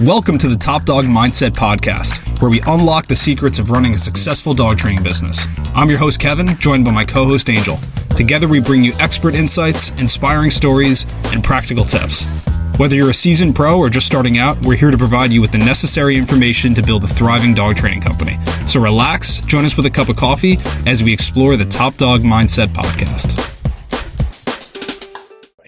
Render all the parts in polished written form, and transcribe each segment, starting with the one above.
Welcome to the Top Dog Mindset Podcast, where we unlock the secrets of running a successful dog training business. I'm your host, Kevin, joined by my co-host, Angel. Together, we bring you expert insights, inspiring stories, and practical tips. Whether you're a seasoned pro or just starting out, we're here to provide you with the necessary information to build a thriving dog training company. So relax, join us with a cup of coffee as we explore the Top Dog Mindset Podcast.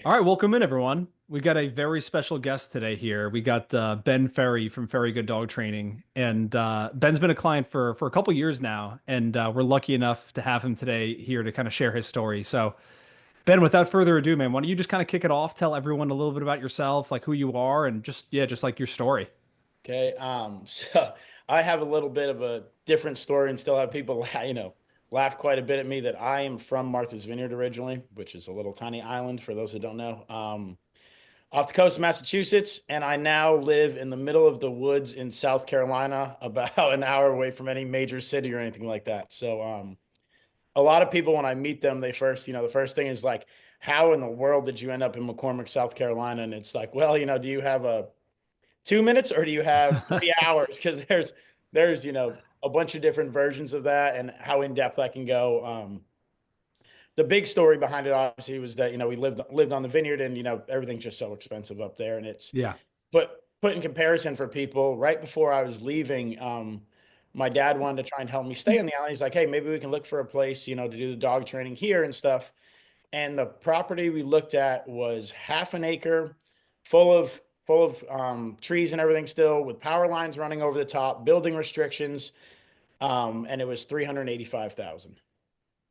All right, welcome in, everyone. We got a very special guest today here. We got Ben Ferry from Ferry Good Dog Training, and Ben's been a client for a couple years now, and we're lucky enough to have him today here to kind of share his story. So, Ben, without further ado, man, why don't you just kind of kick it off? Tell everyone a little bit about yourself, like who you are, and just like your story. Okay. So I have a little bit of a different story and still have people, laugh quite a bit at me that I am from Martha's Vineyard originally, which is a little tiny island for those that don't know, off the coast of Massachusetts. And I now live in the middle of the woods in South Carolina, about an hour away from any major city or anything like that. So, a lot of people, when I meet them, the first thing is like, how in the world did you end up in McCormick, South Carolina? And it's like, well, do you have 2 minutes or do you have 3 hours? Because there's a bunch of different versions of that and how in depth I can go. The big story behind it obviously was that we lived on the vineyard, and everything's just so expensive up there, and it's put in comparison for people. Right before I was leaving, my dad wanted to try and help me stay on the island. He's like, hey, maybe we can look for a place to do the dog training here and stuff. And the property we looked at was half an acre, full of trees and everything, still with power lines running over the top, building restrictions, and it was 385,000.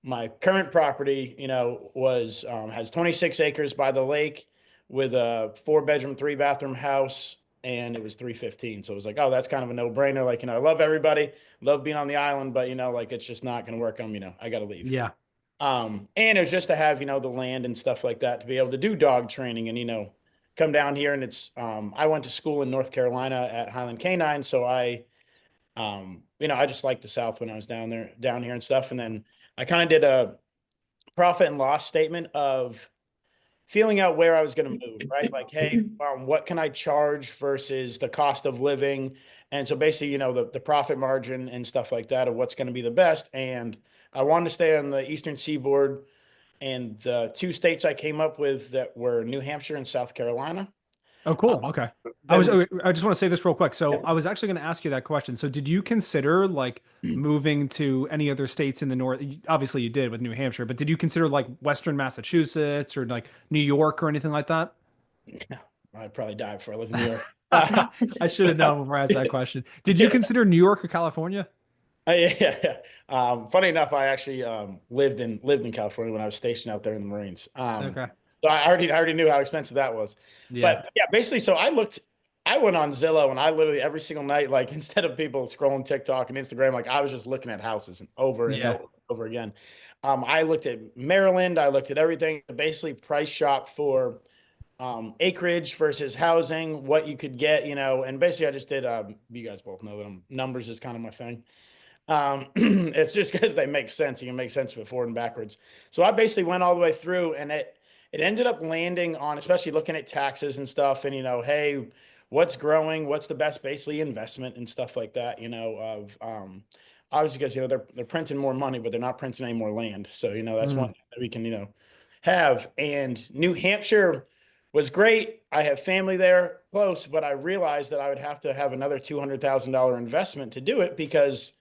My current property, has 26 acres by the lake with a 4-bedroom, 3-bathroom house, and it was 315. So it was like, oh, that's kind of a no-brainer. Like, I love everybody, love being on the island, but it's just not going to work. I got to leave. Yeah. And it was just to have, the land and stuff like that to be able to do dog training and, come down here. And it's, I went to school in North Carolina at Highland Canine. So I just liked the South when I was down here and stuff. And then I kind of did a profit and loss statement of feeling out where I was going to move, right? Like, hey, what can I charge versus the cost of living? And so basically, the profit margin and stuff like that of what's going to be the best. And I wanted to stay on the Eastern Seaboard, and the 2 states I came up with that were New Hampshire and South Carolina. Oh, cool. Okay. I just want to say this real quick. So I was actually going to ask you that question. So did you consider like moving to any other states in the North? Obviously you did with New Hampshire, but did you consider like Western Massachusetts or like New York or anything like that? No, I'd probably die before I live in New York. I should have known before I asked that question. Did you consider New York or California? Yeah. Funny enough, I actually lived in California when I was stationed out there in the Marines. Okay. So I already knew how expensive that was. Yeah. But yeah, basically, so I went on Zillow, and I literally every single night, like, instead of people scrolling TikTok and Instagram, like, I was just looking at houses and over and over again. I looked at Maryland, I looked at everything, basically price shop for acreage versus housing, what you could get, and basically I just did, you guys both know that numbers is kind of my thing. It's just because they make sense. You can make sense of it forward and backwards. So I basically went all the way through, and it ended up landing on, especially looking at taxes and stuff, and hey, what's growing, what's the best basically investment and stuff like that, obviously, because they're printing more money, but they're not printing any more land. So that's one thing that we can have. And New Hampshire was great. I have family there close, but I realized that I would have to have another $200,000 investment to do it, because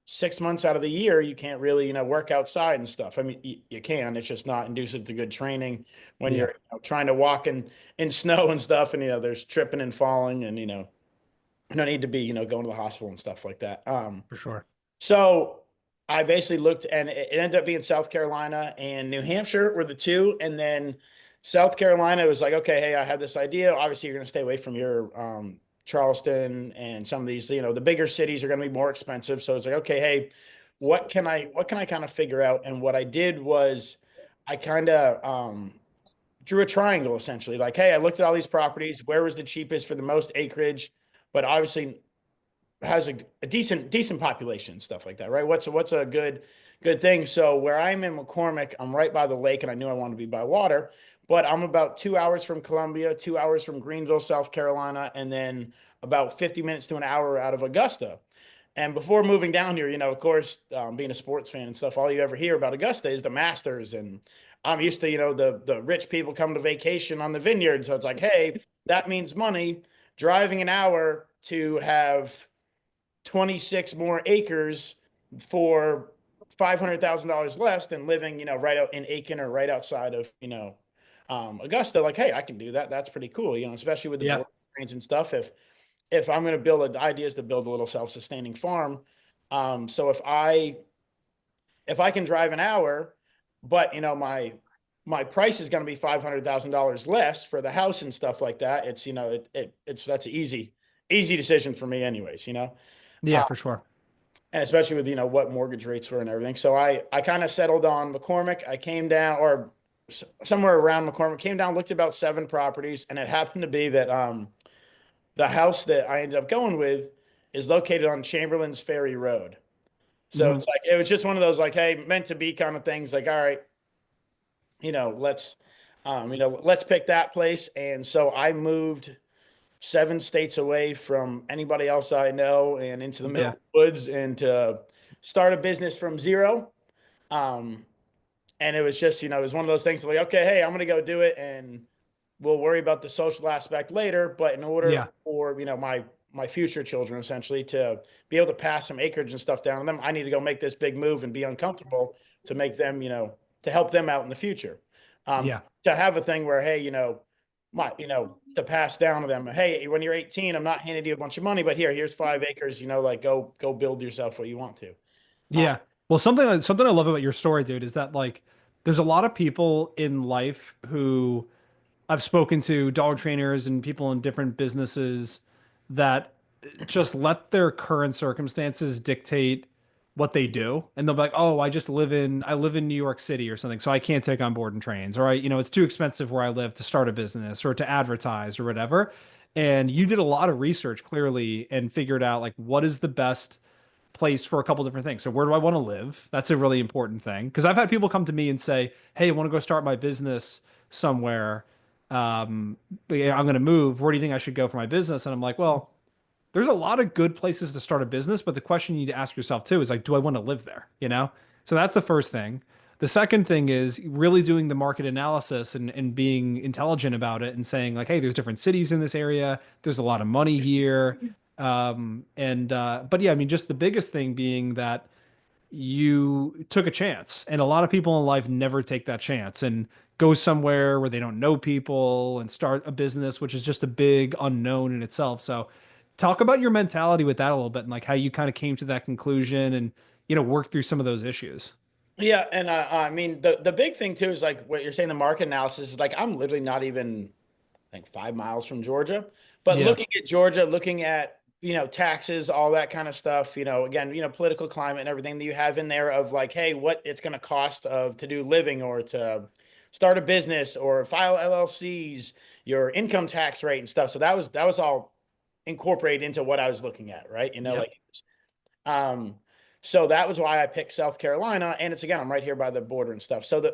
6 months out of the year, you can't really, work outside and stuff. I mean, you can, it's just not conducive to good training when you're trying to walk in snow and stuff, and, there's tripping and falling, and, no need to be, going to the hospital and stuff like that. For sure. So I basically looked, and it ended up being South Carolina and New Hampshire were the 2. And then South Carolina was like, okay, hey, I have this idea. Obviously, you're going to stay away from your, Charleston and some of these, the bigger cities are going to be more expensive. So it's like, okay, hey, what can I kind of figure out? And what I did was I kind of drew a triangle, essentially. Like, hey, I looked at all these properties. Where was the cheapest for the most acreage? But obviously has a decent population and stuff like that, right? What's a good thing? So where I'm in McCormick, I'm right by the lake, and I knew I wanted to be by water, but I'm about 2 hours from Columbia, 2 hours from Greenville, South Carolina, and then about 50 minutes to an hour out of Augusta. And before moving down here, of course, being a sports fan and stuff, all you ever hear about Augusta is the Masters. And I'm used to, the rich people come to vacation on the vineyard. So it's like, hey, that means money. Driving an hour to have 26 more acres for $500,000 less than living, right out in Aiken or right outside of, Augusta. Like, hey, I can do that. That's pretty cool, especially with the Yeah. board trains and stuff. If I'm going to build the idea is to build a little self-sustaining farm. So if I can drive an hour, but my price is going to be $500,000 less for the house and stuff like that. It's that's an easy decision for me, anyways. Yeah, for sure. And especially with what mortgage rates were and everything. So I kind of settled on McCormick. I came down or somewhere around McCormick, came down, looked at about 7 properties, and it happened to be that the house that I ended up going with is located on Chamberlain's Ferry Road. So Hmm. it's like it was just one of those like, hey, meant to be kind of things. Like, all right, let's let's pick that place. And so I moved 7 states away from anybody else I know and into the middle Yeah. of the woods and to start a business from zero. Um, and it was just, it was one of those things like, okay, hey, I'm going to go do it and we'll worry about the social aspect later. But in order Yeah. for, my future children essentially to be able to pass some acreage and stuff down to them, I need to go make this big move and be uncomfortable to make them, to help them out in the future. Yeah. To have a thing where, hey, to pass down to them, hey, when you're 18, I'm not handing you a bunch of money, but here's 5 acres, like go build yourself what you want to. Uh, Yeah. Well, something I love about your story, dude, is that like there's a lot of people in life who I've spoken to, dog trainers and people in different businesses, that just let their current circumstances dictate what they do. And they'll be like, "Oh, I live in New York City or something, so I can't take on board and trains, or it's too expensive where I live to start a business or to advertise or whatever." And you did a lot of research clearly and figured out like what is the best place for a couple different things. So where do I want to live? That's a really important thing because I've had people come to me and say, "Hey, I want to go start my business somewhere. But yeah, I'm going to move. Where do you think I should go for my business?" And I'm like, "Well, there's a lot of good places to start a business, but the question you need to ask yourself too is like, do I want to live there? You know?" So that's the first thing. The second thing is really doing the market analysis and being intelligent about it and saying like, hey, there's different cities in this area. There's a lot of money here. But yeah, I mean, just the biggest thing being that you took a chance, and a lot of people in life never take that chance and go somewhere where they don't know people and start a business, which is just a big unknown in itself. So talk about your mentality with that a little bit and like how you kind of came to that conclusion and work through some of those issues. yeah, and I mean the big thing too is like what you're saying. The market analysis is like I'm literally not even I think 5 miles from Georgia. But Yeah. looking at Georgia, looking at, taxes, all that kind of stuff, again, political climate and everything that you have in there of like, hey, what it's going to cost of to do living or to start a business or file LLCs, your income tax rate and stuff. So that was all incorporated into what I was looking at, right? Yep. Um, so that was why I picked South Carolina. And it's again, I'm right here by the border and stuff. So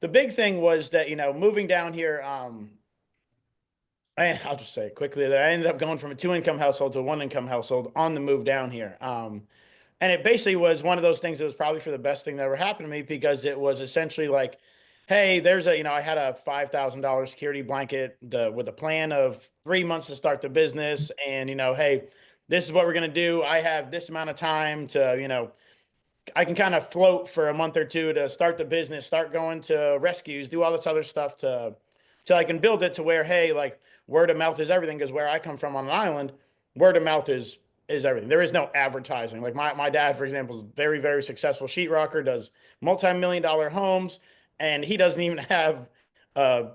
the big thing was that, moving down here, I'll just say it quickly that I ended up going from a 2 income household to a 1 income household on the move down here. And it basically was one of those things that was probably for the best thing that ever happened to me because it was essentially like, hey, I had a $5,000 security blanket with a plan of 3 months to start the business. And, hey, this is what we're going to do. I have this amount of time to, I can kind of float for a month or two to start the business, start going to rescues, do all this other stuff till I can build it to where, hey, like word of mouth is everything. Because where I come from on an island, word of mouth is everything. There is no advertising. Like my dad, for example, is very, very successful sheetrocker, does multi-million-dollar homes, and he doesn't even have a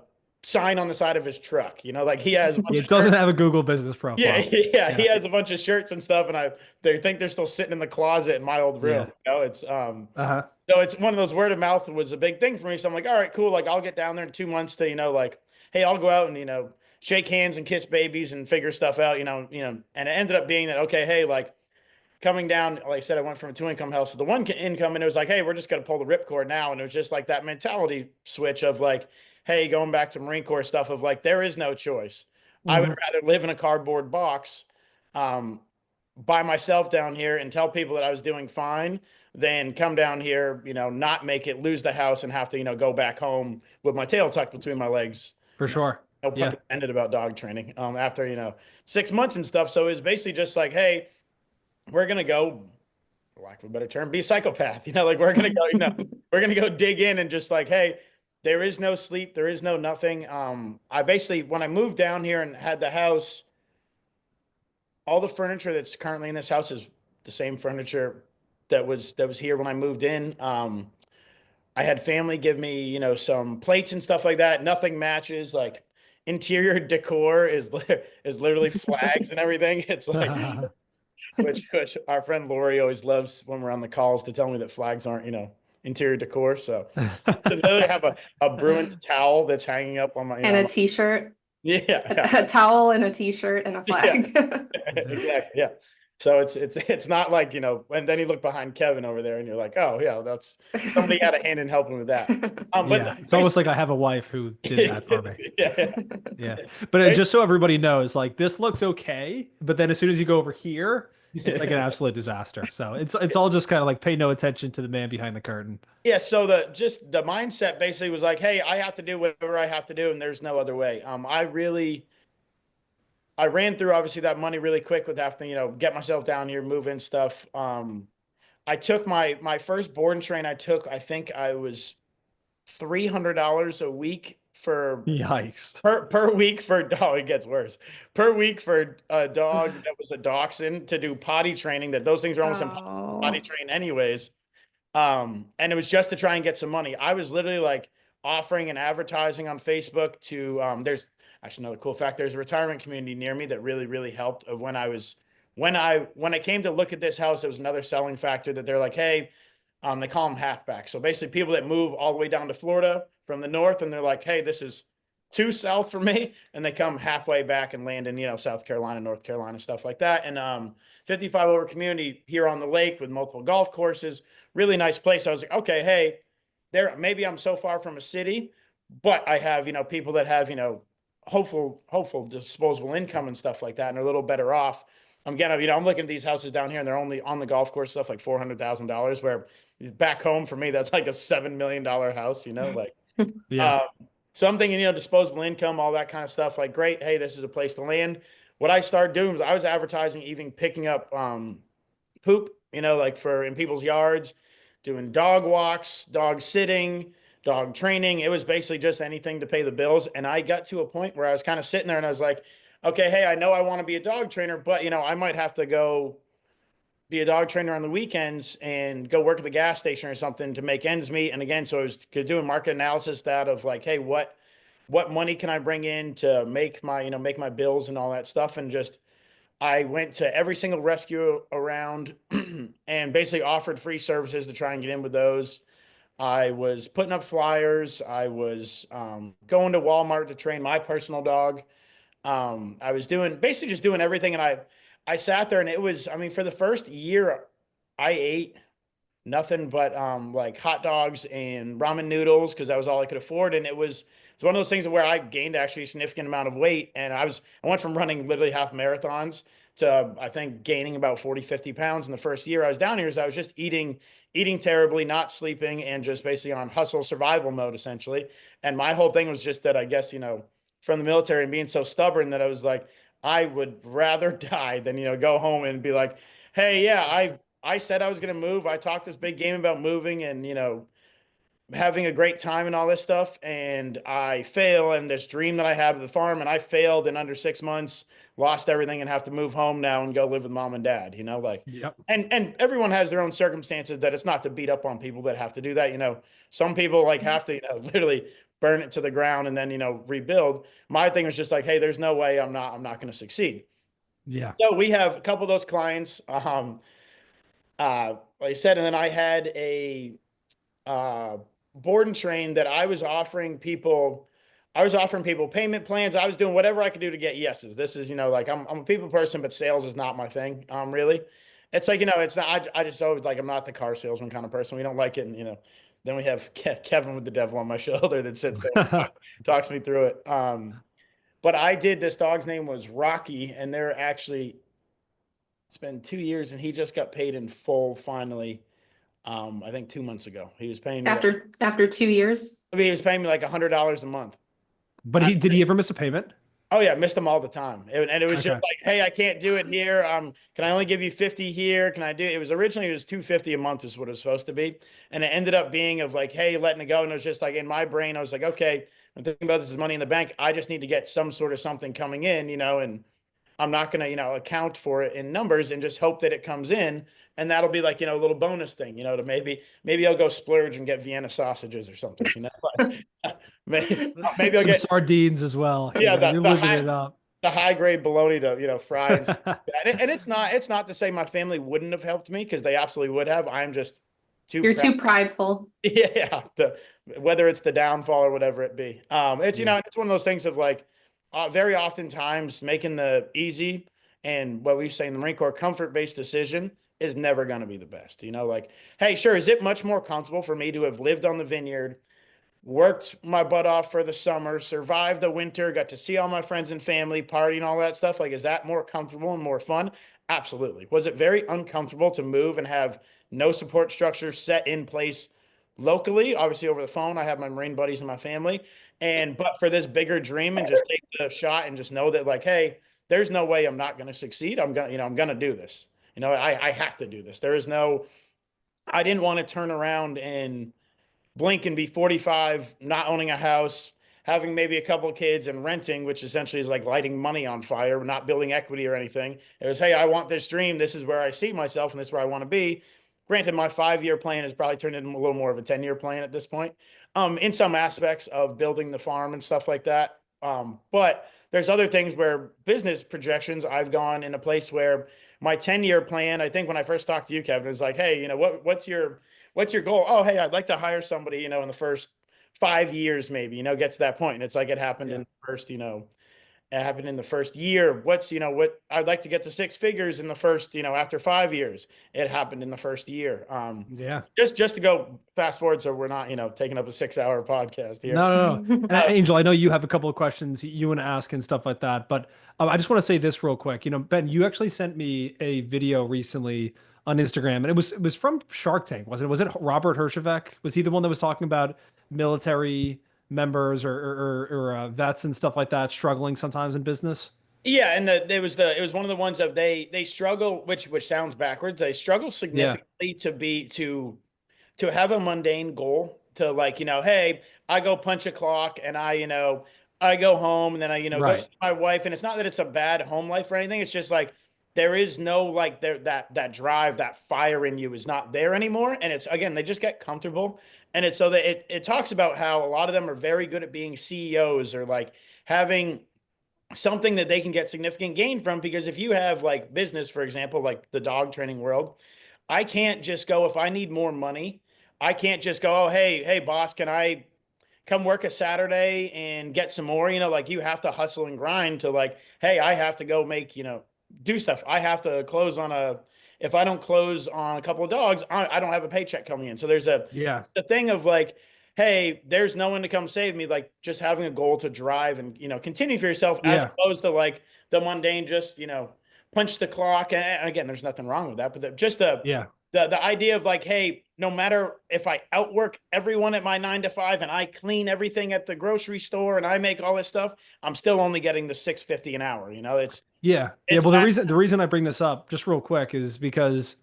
sign on the side of his truck. Like he has a bunch It of shirts. doesn't have a Google business Yeah, profile. yeah, he Yeah. has a bunch of shirts and stuff, and they think they're still sitting in the closet in my old room. Yeah. It's Uh-huh. so it's one of those word of mouth was a big thing for me. So I'm like, all right, cool. Like I'll get down there in 2 months to like, hey, I'll go out and shake hands and kiss babies and figure stuff out. And it ended up being that okay, hey, like coming down, like I said, I went from a two income house to the one income, and it was like, hey, we're just going to pull the ripcord now. And it was just like that mentality switch of like, hey, going back to Marine Corps stuff of like, there is no choice. I would rather live in a cardboard box um, by myself down here and tell people that I was doing fine than come down here, not make it, lose the house, and have to, go back home with my tail tucked between my legs. For sure. No pun Yeah. intended about dog training. After 6 months and stuff, so it was basically just like, hey, we're gonna go, for lack of a better term, be a psychopath. Like we're gonna go, we're gonna go dig in and just like, hey, there is no sleep, there is no nothing. I basically, when I moved down here and had the house, all the furniture that's currently in this house is the same furniture that was here when I moved in. I had family give me, some plates and stuff like that. Nothing matches. Like interior decor is literally flags and everything. It's like which our friend Lori always loves when we're on the calls to tell me that flags aren't, interior decor. So to literally have a Bruins towel that's hanging up on my, And a t-shirt, yeah, a towel and a t-shirt and a flag. exactly, yeah. So it's not like, and then you look behind Kevin over there and you're like, oh yeah, that's somebody had a hand in helping with that. But Yeah, it's almost like I have a wife who did that for me. yeah. Yeah. But just so everybody knows, like this looks okay, but then as soon as you go over here, it's like an absolute disaster. So it's all just kind of like pay no attention to the man behind the curtain. Yeah, so the mindset basically was like, hey, I have to do whatever I have to do, and there's no other way. I ran through obviously that money really quick with having to, get myself down here, move in stuff. I took my first board and train. I think I was $300 a week for Yikes. per week for a dog. It gets worse. Per week for a dog that was a dachshund to do potty training. That those things are almost impossible to potty train anyways. And it was just to try and get some money. I was literally like offering and advertising on Facebook to there's actually another cool fact. There's a retirement community near me that really, really helped of when I came to look at this house, it was another selling factor that they're like, hey, they call them halfbacks. So basically people that move all the way down to Florida from the north, and they're like, hey, this is too south for me. And they come halfway back and land in, South Carolina, North Carolina, stuff like that. And 55 over community here on the lake with multiple golf courses, really nice place. I was like, okay, hey, maybe I'm so far from a city, but I have, people that have, hopeful disposable income and stuff like that, and are a little better off. I'm looking at these houses down here and they're only on the golf course stuff like $400,000, where back home for me, that's like a $7 million house, like, Yeah. so I'm thinking, disposable income, all that kind of stuff. Like, great. Hey, this is a place to land. What I started doing was I was advertising, even picking up poop, like in people's yards, doing dog walks, dog sitting, dog training. It was basically just anything to pay the bills. And I got to a point where I was kind of sitting there and I was like, okay, hey, I know I want to be a dog trainer, but I might have to go be a dog trainer on the weekends and go work at the gas station or something to make ends meet. And again, so I was doing market analysis that of like, hey, what money can I bring in to make my bills and all that stuff. And just, I went to every single rescue around and basically offered free services to try and get in with those. I was putting up flyers. I was going to Walmart to train my personal dog. I was basically just doing everything. And I sat there and it was, for the first year I ate nothing but like hot dogs and ramen noodles because that was all I could afford. And it's one of those things where I gained actually a significant amount of weight. And I went from running literally half marathons to I think gaining about 40, 50 pounds in the first year I was down here. So I was just eating terribly, not sleeping, and just basically on hustle survival mode essentially. And my whole thing was just that I guess, from the military and being so stubborn that I was like, I would rather die than, go home and be like, hey, yeah, I said I was going to move. I talked this big game about moving and, having a great time and all this stuff. And I fail. And this dream that I had of the farm, and I failed in under 6 months, lost everything, and have to move home now and go live with mom and dad, like, Yep. and everyone has their own circumstances, that it's not to beat up on people that have to do that. Some people like have to, literally burn it to the ground and then, rebuild. My thing was just like, hey, there's no way I'm not going to succeed. Yeah. So we have a couple of those clients, like I said, and then I had a board and train that I was offering people. I was offering people payment plans. I was doing whatever I could do to get yeses. This is, like I'm a people person, but sales is not my thing, really. It's like, it's not, I just always like, I'm not the car salesman kind of person. We don't like it. And, then we have Kevin with the devil on my shoulder that sits there and talks me through it. But this dog's name was Rocky, and it's been 2 years and he just got paid in full finally. I think 2 months ago, he was paying me After 2 years. he was paying me like $100 a month. But did he ever miss a payment? Oh yeah, missed them all the time. And it was just Okay. like, hey, I can't do it here. Can I only give you 50 here? Can I do it? Was originally, it was 250 a month is what it was supposed to be. And it ended up being of like, hey, letting it go. And it was just like in my brain, I was like, okay, I'm thinking about this as money in the bank. I just need to get some sort of something coming in, and I'm not going to, account for it in numbers and just hope that it comes in. And that'll be like, a little bonus thing, to maybe I'll go splurge and get Vienna sausages or something, maybe I'll Some get sardines as well. Yeah, You're living it up. the high grade bologna to fry and stuff like that. And it's not to say my family wouldn't have helped me, because they absolutely would have. I'm just You're too prideful. yeah, whether it's the downfall or whatever it be. It's it's one of those things of like, very oftentimes making the easy and what we say in the Marine Corps comfort-based decision is never going to be the best. Like, hey, sure, is it much more comfortable for me to have lived on the vineyard, worked my butt off for the summer, survived the winter, got to see all my friends and family, party and all that stuff? Like, is that more comfortable and more fun? Absolutely. Was it very uncomfortable to move and have no support structure set in place locally? Obviously over the phone, I have my Marine buddies and my family. But for this bigger dream and just take the shot and just know that like, hey, there's no way I'm not going to succeed. I'm going to, I'm going to do this. I have to do this. I didn't want to turn around and blink and be 45, not owning a house, having maybe a couple of kids and renting, which essentially is like lighting money on fire, not building equity or anything. It was, hey, I want this dream. This is where I see myself and this is where I want to be. Granted, my 5-year plan has probably turned into a little more of a 10-year plan at this point, in some aspects of building the farm and stuff like that. But there's other things where business projections, I've gone in a place where my 10-year plan, I think when I first talked to you, Kevin, is like, hey, what's your goal? Oh, hey, I'd like to hire somebody, in the first 5 years, maybe, get to that point. And it's like, it happened in the first, it happened in the first year. What I'd like to get to 6 figures in the first, after 5 years, it happened in the first year. Yeah. Just to go fast forward, so we're not, taking up a 6-hour podcast here. No. And Angel, I know you have a couple of questions you want to ask and stuff like that, but I just want to say this real quick. Ben, you actually sent me a video recently on Instagram, and it was from Shark Tank, wasn't it? Was it Robert Herjavec? Was he the one that was talking about military members or vets and stuff like that struggling sometimes in business? Yeah, and it was one of the ones of they struggle, which sounds backwards. They struggle significantly to have a mundane goal, to like, hey, I go punch a clock and I go home and then I, go Right. see my wife. And it's not that it's a bad home life or anything. It's just like, there is no like that drive, that fire in you is not there anymore. And it's, again, they just get comfortable. And it's so that it talks about how a lot of them are very good at being CEOs or like having something that they can get significant gain from. Because if you have like business, for example, like the dog training world, I can't just go, if I need more money, I can't just go, oh, hey, boss, can I come work a Saturday and get some more? Like you have to hustle and grind to like, hey, I have to go make, do stuff. I have to close if I don't close on a couple of dogs, I don't have a paycheck coming in. So there's a thing of like, hey, there's no one to come save me. Like just having a goal to drive and, continue for yourself, as opposed to like the mundane, just, punch the clock. And again, there's nothing wrong with that, but the idea of like, hey, no matter if I outwork everyone at my 9 to 5 and I clean everything at the grocery store and I make all this stuff, I'm still only getting the $6.50 an hour. Well, the reason I bring this up just real quick is because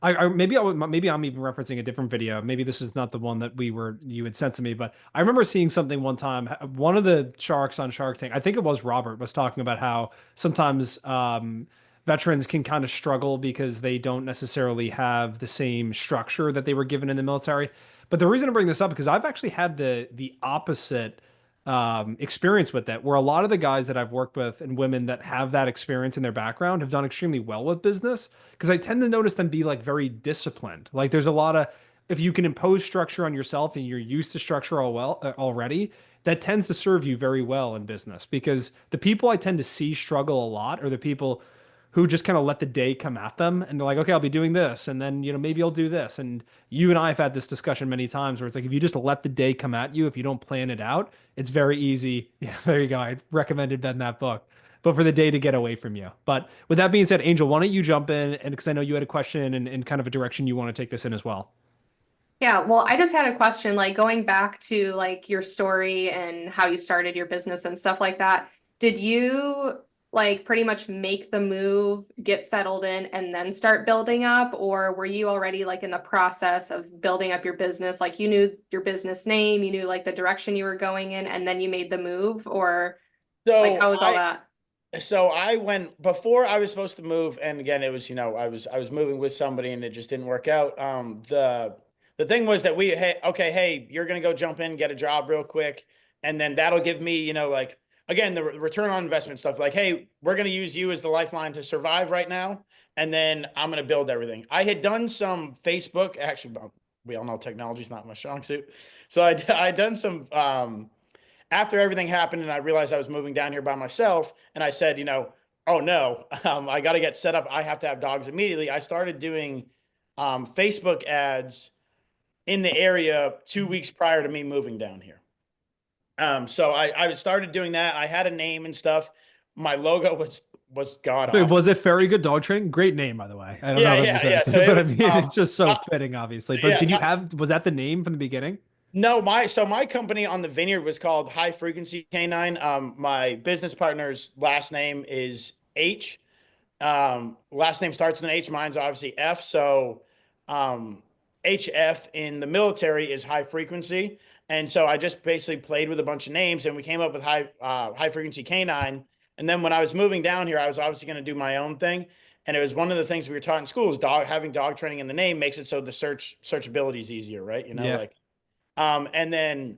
maybe I'm even referencing a different video. Maybe this is not the one that you had sent to me, but I remember seeing something one time. One of the sharks on Shark Tank, I think it was Robert, was talking about how sometimes veterans can kind of struggle because they don't necessarily have the same structure that they were given in the military. But the reason I bring this up, because I've actually had the opposite experience with that, where a lot of the guys that I've worked with and women that have that experience in their background have done extremely well with business, because I tend to notice them be like very disciplined. Like there's a lot of, if you can impose structure on yourself and you're used to structure already, that tends to serve you very well in business. Because the people I tend to see struggle a lot are the people who just kind of let the day come at them and they're like, okay, I'll be doing this. And then, maybe I'll do this. And you and I have had this discussion many times where it's like, if you just let the day come at you, if you don't plan it out, it's very easy. Yeah, there you go. I recommended Ben that book, but for the day to get away from you. But with that being said, Angel, why don't you jump in? And because I know you had a question and kind of a direction you want to take this in as well. Yeah, well, I just had a question, like going back to like your story and how you started your business and stuff like that. Did you like pretty much make the move, get settled in, and then start building up? Or were you already like in the process of building up your business? Like you knew your business name, you knew like the direction you were going in, and then you made the move? Or like So how was all that? so I went before I was supposed to move, and again, it was, I was moving with somebody and it just didn't work out. The thing was that hey, okay, hey, you're gonna go jump in, get a job real quick, and then that'll give me, like, again, the return on investment stuff. Like, hey, we're gonna use you as the lifeline to survive right now, and then I'm gonna build everything. I had done some Facebook, actually, well, we all know technology's not my strong suit, so I done some after everything happened and I realized I was moving down here by myself, and I said, oh no, I got to get set up. I have to have dogs immediately. I started doing Facebook ads in the area 2 weeks prior to me moving down here. So I started doing that. I had a name and stuff. My logo was god Wait, awful. was it Ferry Good Dog Training? Great name, by the way. I don't know Yeah, if yeah, I've yeah. said So it, it but I was mean, it's just so fitting, obviously. But yeah. was that the name from the beginning? No, my company on the vineyard was called High Frequency Canine. My business partner's last name is H. Last name starts with an H. Mine's obviously F. So, um, HF in the military is high frequency. And so I just basically played with a bunch of names and we came up with high frequency canine. And then when I was moving down here, I was obviously going to do my own thing. And it was one of the things we were taught in school is having dog training in the name makes it so the searchability is easier, right? Yeah. Like, and then,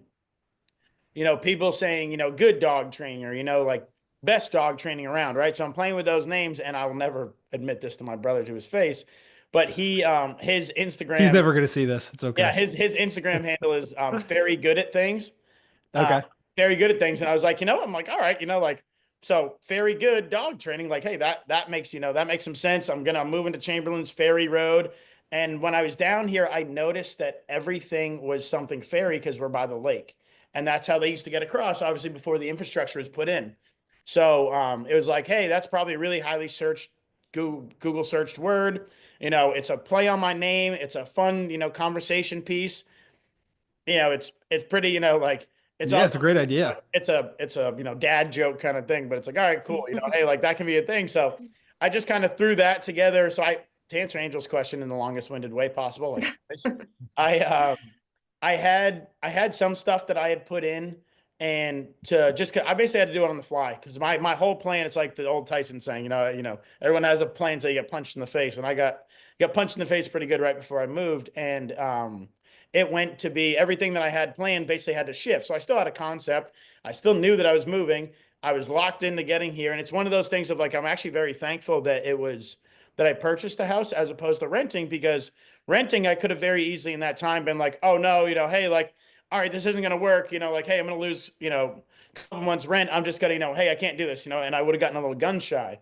people saying, good dog trainer, like best dog training around, right? So I'm playing with those names, and I will never admit this to my brother to his face, but his He's Instagram, never going to see this. It's yeah, okay. his Instagram handle is very good at things. Uh, Okay. very good at things. And I was like, I'm like, all right, like, so very good dog training. Like, hey, that makes, that makes some sense. I'm moving to Chamberlain's Ferry Road. And when I was down here, I noticed that everything was something ferry because we're by the lake. And that's how they used to get across, obviously, before the infrastructure was put in. So it was like, hey, that's probably a really highly searched Google searched word. It's a play on my name. It's a fun, conversation piece. It's pretty, like it's Yeah, it's a also great idea. it's a dad joke kind of thing, but it's like, all right, cool, hey, like that can be a thing. So I just kind of threw that together. So to answer Angel's question in the longest winded way possible, like I I had some stuff that I had put in, and I basically had to do it on the fly because my whole plan, it's like the old Tyson saying, everyone has a plan until you get punched in the face, and I got punched in the face pretty good right before I moved, and it went to be everything that I had planned basically had to shift. So I still had a concept. I still knew that I was moving. I was locked into getting here, and it's one of those things of like I'm actually very thankful that I purchased a house as opposed to renting, because renting, I could have very easily in that time been like, oh no, hey, like, all right, this isn't going to work. Like, hey, I'm going to lose, a couple months rent. I'm just going to, hey, I can't do this, and I would have gotten a little gun shy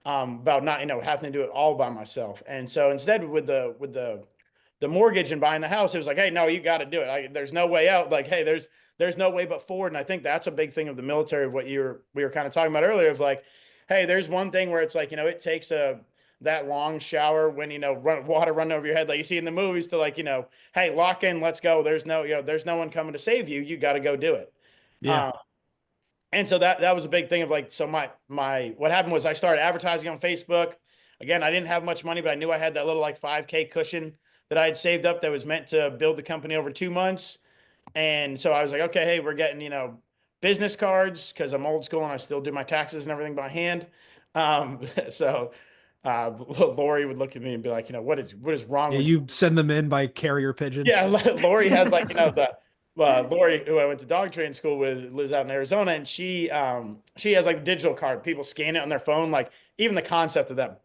about not, having to do it all by myself. And so instead with the mortgage and buying the house, it was like, hey, no, you got to do it. There's no way out. Like, hey, there's no way but forward. And I think that's a big thing of the military, of what we were kind of talking about earlier, of like, hey, there's one thing where it's like, it takes that long shower when, water running over your head, like you see in the movies, to like, hey, lock in, let's go. There's no one coming to save you. You got to go do it. Yeah. And so that was a big thing of like, so my what happened was I started advertising on Facebook. Again, I didn't have much money, but I knew I had that little like 5K cushion that I had saved up that was meant to build the company over 2 months. And so I was like, okay, hey, we're getting, business cards, because I'm old school and I still do my taxes and everything by hand. So Lori would look at me and be like, what is wrong Yeah, with you? you send them in by carrier pigeon. Yeah, Lori has like, Lori, who I went to dog training school with, lives out in Arizona, and she has like a digital card. People scan it on their phone, like even the concept of that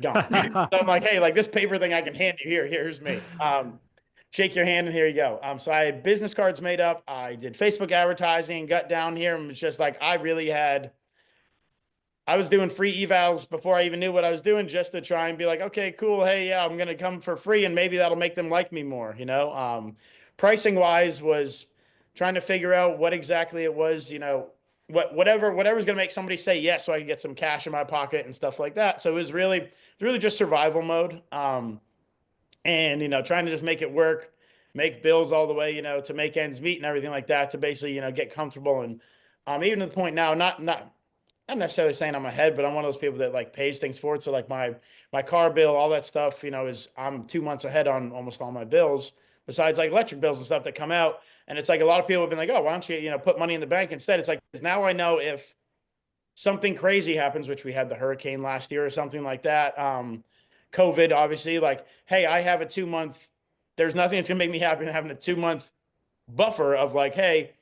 gone. So I'm like, hey, like this paper thing I can hand you here. Here's me. Shake your hand and here you go. So I had business cards made up. I did Facebook advertising, got down here, and was just like, I was doing free evals before I even knew what I was doing, just to try and be like, okay, cool. Hey, yeah, I'm going to come for free, and maybe that'll make them like me more, you know? Pricing wise was trying to figure out what exactly it was, you know, whatever's going to make somebody say yes, so I could get some cash in my pocket and stuff like that. So it was really just survival mode. And, you know, trying to just make it work, make bills all the way, you know, to make ends meet and everything like that, to basically, you know, get comfortable. And even to the point now, not necessarily saying I'm ahead, but I'm one of those people that like pays things forward. So like my car bill, all that stuff, you know, is I'm 2 months ahead on almost all my bills, besides like electric bills and stuff that come out. And it's like a lot of people have been like, oh, why don't you, you know, put money in the bank instead? It's like, 'cause now I know if something crazy happens, which we had the hurricane last year or something like that. COVID, obviously, like, hey, I have a 2 month, there's nothing that's gonna make me happy than having a 2 month buffer of like, hey,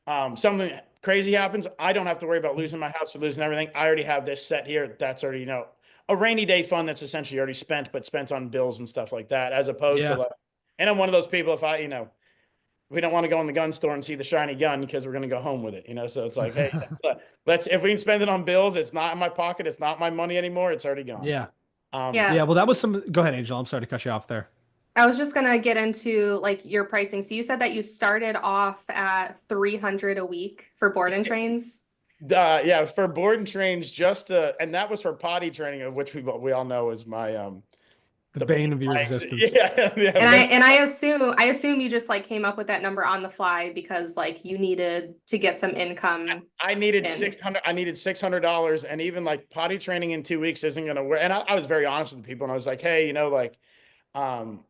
something crazy happens, I don't have to worry about losing my house or losing everything. I already have this set here. That's already, you know, a rainy day fund that's essentially already spent, but spent on bills and stuff like that, as opposed to Yeah. like, and I'm one of those people, if I, you know, we don't want to go in the gun store and see the shiny gun because we're going to go home with it, you know? So it's like, hey, if we can spend it on bills, it's not in my pocket. It's not my money anymore. It's already gone. Yeah. Yeah. Yeah. Well, that was go ahead, Angel. I'm sorry to cut you off there. I was just gonna get into like your pricing. So you said that you started off at 300 a week for board and trains. Yeah, for board and trains, and that was for potty training, of which we all know is my The bane of your existence. Yeah, yeah. And I assume you just like came up with that number on the fly because like you needed to get some income. I needed in. 600. I needed $600, and even like potty training in 2 weeks isn't gonna work. And I was very honest with people, and I was like, hey, you know, like, um,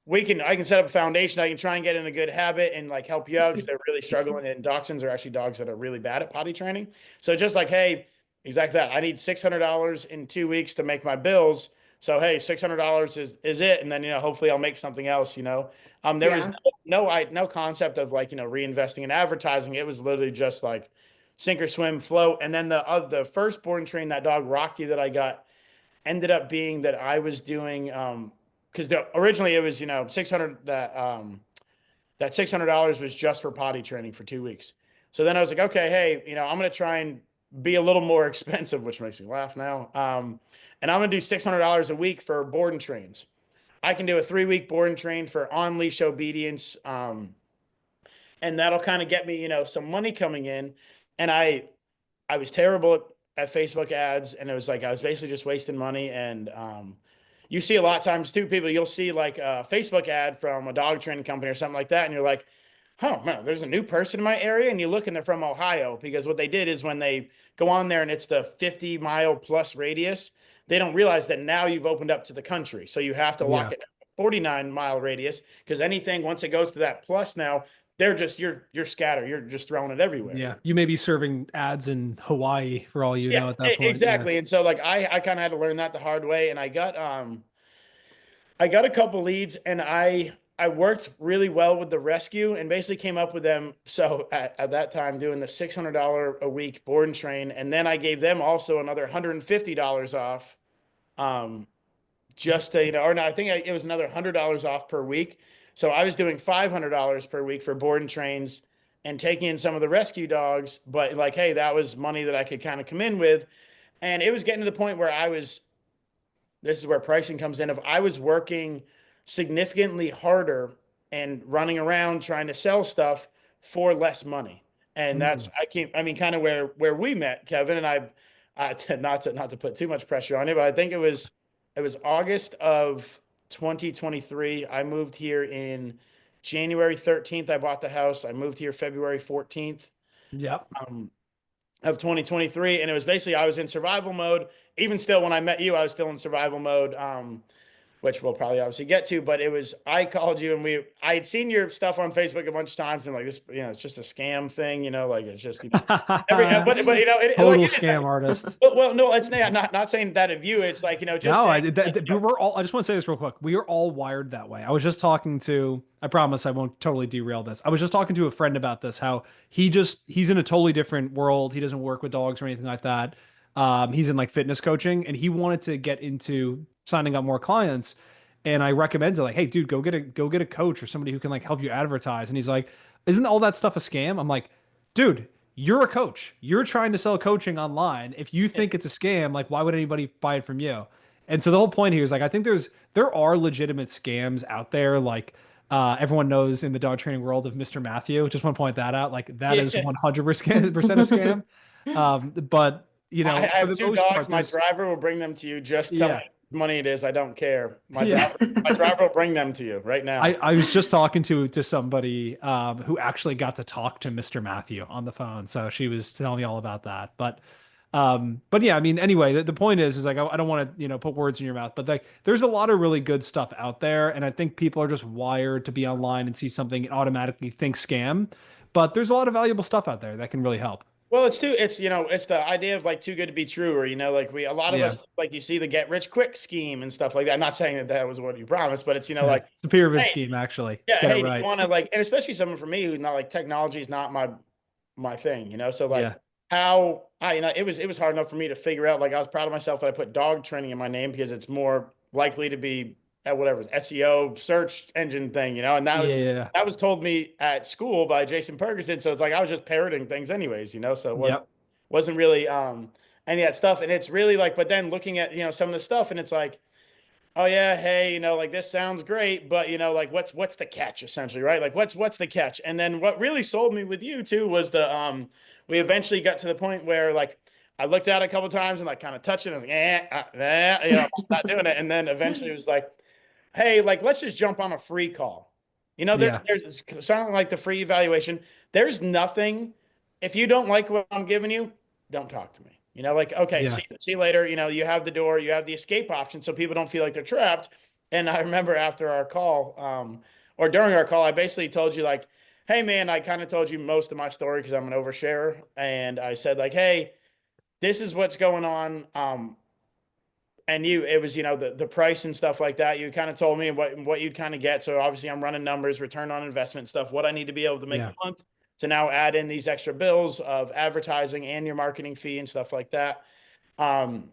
I can set up a foundation. I can try and get in a good habit and like help you out, because they're really struggling. And dachshunds are actually dogs that are really bad at potty training. So just like, hey, exactly that. I need $600 in 2 weeks to make my bills. So hey, $600 is it, and then, you know, hopefully I'll make something else. You know, there was no concept of like, you know, reinvesting in advertising. It was literally just like sink or swim, float. And then the first board and train, that dog Rocky that I got, ended up being that I was doing because originally it was, you know, 600, that $600 was just for potty training for 2 weeks. So then I was like, okay, hey, you know, I'm gonna try and be a little more expensive, which makes me laugh now. And I'm gonna do $600 a week for board and trains. I can do a 3 week board and train for on leash obedience, and that'll kind of get me, you know, some money coming in. And I was terrible at Facebook ads, and it was like I was basically just wasting money. And you see a lot of times too, people, you'll see like a Facebook ad from a dog training company or something like that, and you're like, oh man, there's a new person in my area, and you look and they're from Ohio, because what they did is when they go on there and it's the 50-mile plus radius, they don't realize that now you've opened up to the country. So you have to lock it 49-mile radius, because anything once it goes to that plus, now they're just you're scattered. You're just throwing it everywhere. Yeah. You may be serving ads in Hawaii for all you know at that point. Exactly. Yeah. And so like I kind of had to learn that the hard way. And I got a couple leads, and I worked really well with the rescue, and basically came up with them. So at that time, doing the $600 a week board and train, and then I gave them also another $150 off, just to, you know, or no, I think it was another $100 off per week. So I was doing $500 per week for board and trains and taking in some of the rescue dogs. But like, hey, that was money that I could kind of come in with. And it was getting to the point where this is where pricing comes in. If I was working significantly harder and running around trying to sell stuff for less money. And that's, kind of where we met, Kevin. And not to put too much pressure on it, but I think it was August of 2023. I moved here in January 13th. I bought the house. I moved here February 14th. Yep. Of 2023. And it was basically, I was in survival mode. Even still, when I met you, I was still in survival mode, which we'll probably obviously get to. But I called you, and I had seen your stuff on Facebook a bunch of times, and like, this, you know, it's just a scam thing, you know, like it's just, you know, but you know, total like, scam artist. Well, no, it's not saying that of you. It's like, you know, just no, we're all. I just want to say this real quick. We are all wired that way. I was just talking to. I promise I won't totally derail this. I was just talking to a friend about this. How he's in a totally different world. He doesn't work with dogs or anything like that. He's in like fitness coaching, and he wanted to get into signing up more clients. And I recommended like, hey, dude, go get a coach or somebody who can like help you advertise. And he's like, isn't all that stuff a scam? I'm like, dude, you're a coach. You're trying to sell coaching online. If you think it's a scam, like why would anybody buy it from you? And so the whole point here is like I think there are legitimate scams out there. Like everyone knows in the dog training world of Mr. Matthew. Just want to point that out. Like that is Yeah. 100% a scam. But you I know, for have the two most dogs. part, My there's driver will bring them to you. Just tell me yeah, how much money it is. I don't care. yeah. My driver will bring them to you right now. I was just talking to somebody who actually got to talk to Mr. Matthew on the phone. So she was telling me all about that. But yeah, I mean, anyway, the point is like I don't want to, you know, put words in your mouth, but like there's a lot of really good stuff out there. And I think people are just wired to be online and see something and automatically think scam. But there's a lot of valuable stuff out there that can really help. Well, it's you know, it's the idea of like too good to be true, or you know, like a lot of Yeah. us like you see the get rich quick scheme and stuff like that. I'm not saying that that was what you promised, but it's you know like, It's a pyramid hey, scheme, actually. yeah, Get it hey, do you right. want to like, and especially someone for me who's not like technology is not my thing, you know. So like Yeah. how I you know it was hard enough for me to figure out. Like I was proud of myself that I put dog training in my name because it's more likely to be at whatever SEO search engine thing, you know. And Yeah. that was told me at school by Jason Ferguson. So it's like I was just parroting things anyways, you know. So Yep. wasn't really any of that stuff. And it's really like, but then looking at you know some of the stuff, and it's like, oh yeah, hey, you know, like this sounds great, but you know, like what's the catch essentially, right? Like what's the catch? And then what really sold me with you too was the we eventually got to the point where like I looked at it a couple times and like kind of touched it and I was like, you know, I'm not doing it. And then eventually it was like, hey, like let's just jump on a free call. You know, Yeah. there's something like the free evaluation. There's nothing. If you don't like what I'm giving you, don't talk to me. You know, like okay, Yeah. see you later. You know, you have the door, you have the escape option, so people don't feel like they're trapped. And I remember after our call, or during our call, I basically told you like, hey man, I kind of told you most of my story because I'm an oversharer, and I said like, hey, this is what's going on. And it was, you know, the price and stuff like that. You kind of told me what you'd kind of get. So obviously I'm running numbers, return on investment stuff, what I need to be able to make Yeah. a month to now add in these extra bills of advertising and your marketing fee and stuff like that. Um,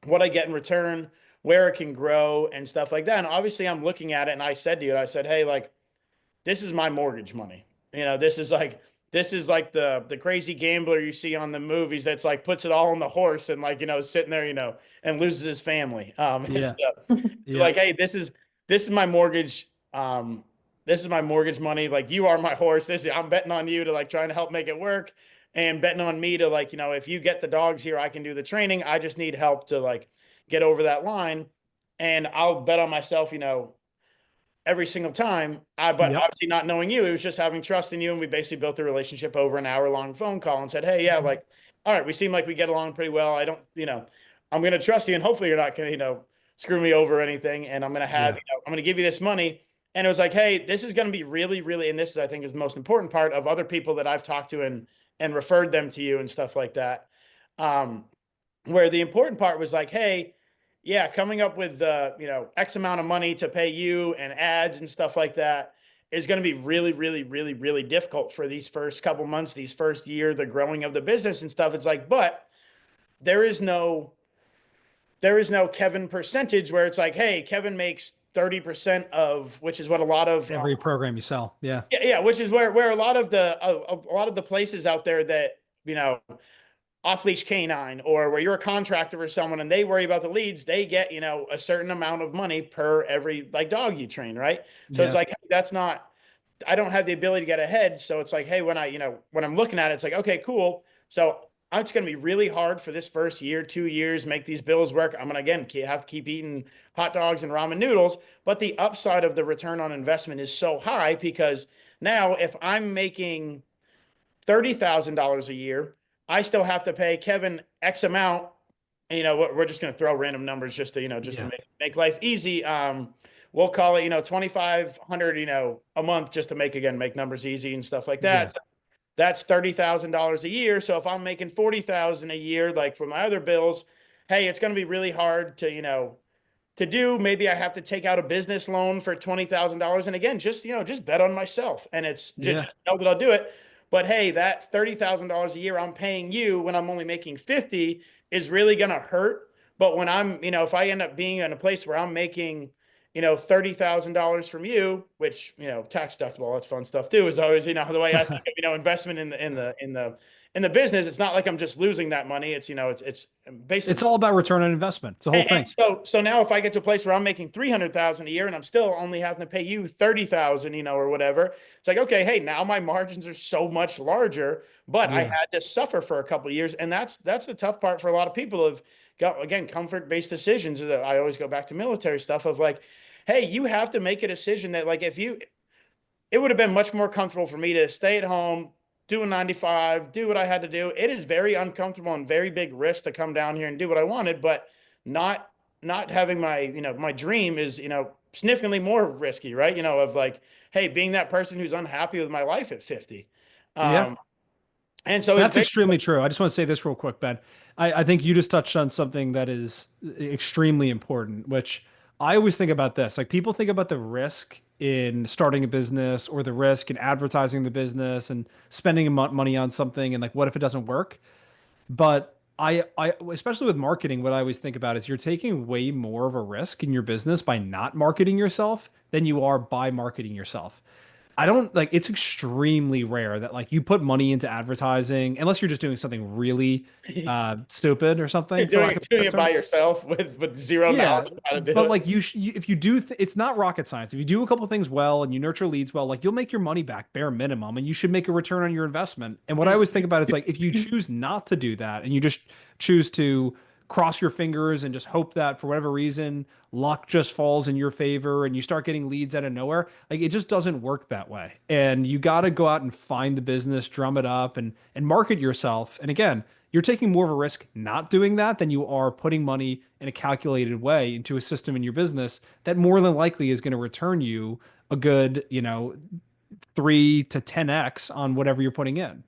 what I get in return, where it can grow and stuff like that. And obviously I'm looking at it and I said to you, I said, hey, like, this is my mortgage money. You know, this is like the crazy gambler you see on the movies that's like puts it all on the horse and like, you know, sitting there, you know, and loses his family. Yeah. Yeah. Like, hey, this is my mortgage. This is my mortgage money. Like you are my horse. I'm betting on you to like trying to help make it work and betting on me to like, you know, if you get the dogs here, I can do the training. I just need help to like get over that line. And I'll bet on myself, you know, every single time. But Yep. obviously not knowing you, it was just having trust in you. And we basically built a relationship over an hour-long phone call and said, hey, yeah, like, all right, we seem like we get along pretty well. I don't, you know, I'm going to trust you and hopefully you're not going to, you know, screw me over or anything. And I'm going to have, Yeah. you know, I'm going to give you this money. And it was like, hey, this is going to be really, really, and this is, I think, is the most important part of other people that I've talked to and referred them to you and stuff like that. Um, where the important part was like, hey, yeah, coming up with you know, X amount of money to pay you and ads and stuff like that is going to be really, really, really, really difficult for these first couple months, these first year, the growing of the business and stuff. It's like, but there is no Kevin percentage where it's like, hey, Kevin makes 30% of, which is what a lot of Every program you sell. Yeah. yeah, which is where a lot of the places out there that, you know, off leash canine or where you're a contractor for someone and they worry about the leads, they get, you know, a certain amount of money per every like dog you train, right? So it's Yeah. like, hey, that's not, I don't have the ability to get ahead. So it's like, hey, when I, you know, when I'm looking at it, it's like, okay, cool. So it's going to be really hard for this first year, 2 years, make these bills work. I'm going to, again, have to keep eating hot dogs and ramen noodles. But the upside of the return on investment is so high because now if I'm making $30,000 a year, I still have to pay Kevin X amount. And, you know, we're just going to throw random numbers just to, you know, just to Yeah. make life easy. We'll call it, you know, 2,500, you know, a month just to make numbers easy and stuff like Yeah. that. So that's $30,000 a year. So if I'm making 40,000 a year, like for my other bills, hey, it's going to be really hard to, you know, to do. Maybe I have to take out a business loan for $20,000. And again, just, you know, just bet on myself and it's Yeah. just know that I'll do it. But hey, that $30,000 a year I'm paying you when I'm only making 50 is really going to hurt. But when I'm, you know, if I end up being in a place where I'm making $30,000 from you, which, tax deductible, all that's fun stuff too, is always, the way I think of, investment in the business. It's not like I'm just losing that money. It's, it's basically, It's all about return on investment. It's the whole thing. so now if I get to a place where I'm making 300,000 a year and I'm still only having to pay you 30,000, or whatever, it's like, okay, hey, now my margins are so much larger, but I had to suffer for a couple of years. And that's the tough part for a lot of people of, again, comfort-based decisions. I always go back to military stuff of like, hey, you have to make a decision that, like, it would have been much more comfortable for me to stay at home, do a 9 to 5, do what I had to do. It is very uncomfortable and very big risk to come down here and do what I wanted, but not having my dream is, significantly more risky, right? Of like, hey, being that person who's unhappy with my life at 50. Yeah. And so That's extremely true. I just want to say this real quick, Ben. I think you just touched on something that is extremely important, which I always think about this. Like people think about the risk in starting a business or the risk in advertising the business and spending money on something and like what if it doesn't work? But I especially with marketing, what I always think about is you're taking way more of a risk in your business by not marketing yourself than you are by marketing yourself. I don't like it's extremely rare that like you put money into advertising unless you're just doing something really stupid or something for lack of a doing better it by term. yourself with zero Yeah, knowledge of how to do but it. like if you do it's not rocket science. If you do a couple things well and you nurture leads well, like you'll make your money back bare minimum and you should make a return on your investment. And what I always think about is like if you choose not to do that and you just choose to cross your fingers and just hope that for whatever reason luck just falls in your favor and you start getting leads out of nowhere, like it just doesn't work that way. And you got to go out and find the business, drum it up and market yourself. And again, you're taking more of a risk not doing that than you are putting money in a calculated way into a system in your business that more than likely is going to return you a good, 3 to 10x on whatever you're putting in.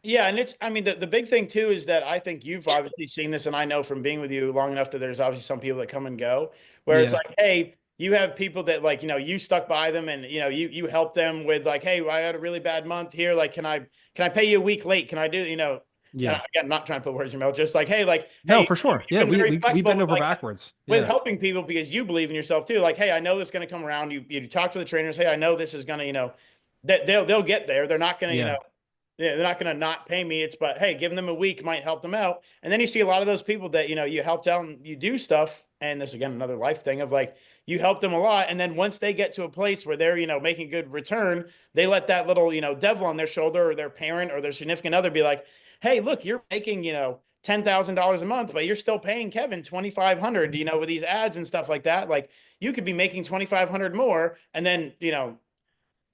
Yeah, and I mean, the big thing too is that I think you've obviously seen this, and I know from being with you long enough that there's obviously some people that come and go, where it's Yeah. like, hey, you have people that like, you stuck by them and you help them with like, hey, I had a really bad month here. Like, can I pay you a week late? Can I do, and Yeah. again, not trying to put words in your mouth, just like, hey, like, No, hey, for sure. you've Yeah. been very We flexible bend with over like backwards. with Yeah. helping people because you believe in yourself too. Like, hey, I know this is going to come around. You talk to the trainers. Hey, I know this is going to, that they'll get there. They're not going to, Yeah. they're not going to not pay me. It's, but hey, giving them a week might help them out. And then you see a lot of those people that, you helped out and you do stuff. And this, again, another life thing of like, you help them a lot. And then once they get to a place where they're, making good return, they let that little, devil on their shoulder or their parent or their significant other be like, hey, look, you're making, $10,000 a month, but you're still paying Kevin 2,500, with these ads and stuff like that. Like you could be making 2,500 more. And then, to,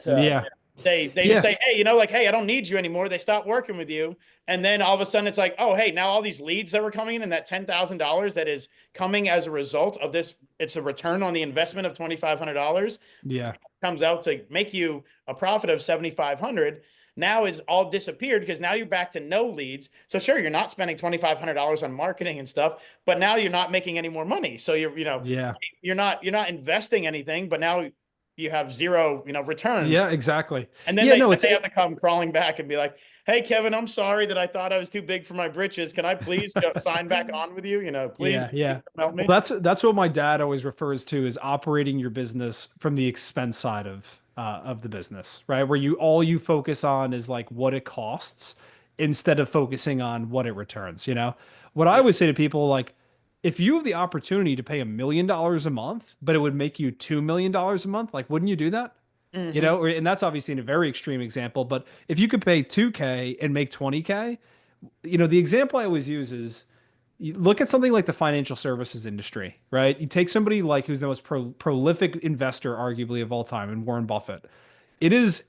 Yeah. they just Yeah. say, hey, like, hey, I don't need you anymore. They stop working with you. And then all of a sudden it's like, oh, hey, now all these leads that were coming in and that $10,000 that is coming as a result of this, it's a return on the investment of $2,500 Yeah. comes out to make you a profit of 7,500 now is all disappeared because now you're back to no leads. So sure, you're not spending $2,500 on marketing and stuff, but now you're not making any more money. So Yeah. you're not investing anything, but now you have zero, returns. Yeah, exactly. And then Yeah, no, they have to come crawling back and be like, hey, Kevin, I'm sorry that I thought I was too big for my britches. Can I please sign back on with you? Please, yeah. help me. Well, that's what my dad always refers to as operating your business from the expense side of the business, right? Where all you focus on is like what it costs instead of focusing on what it returns, What I Yeah. always say to people, like, if you have the opportunity to pay $1 million a month, but it would make you $2 million a month, like, wouldn't you do that? Mhm. And that's obviously in a very extreme example, but if you could pay 2K and make 20K, the example I always use is you look at something like the financial services industry, right? You take somebody like who's the most prolific investor, arguably, of all time, and Warren Buffett. It is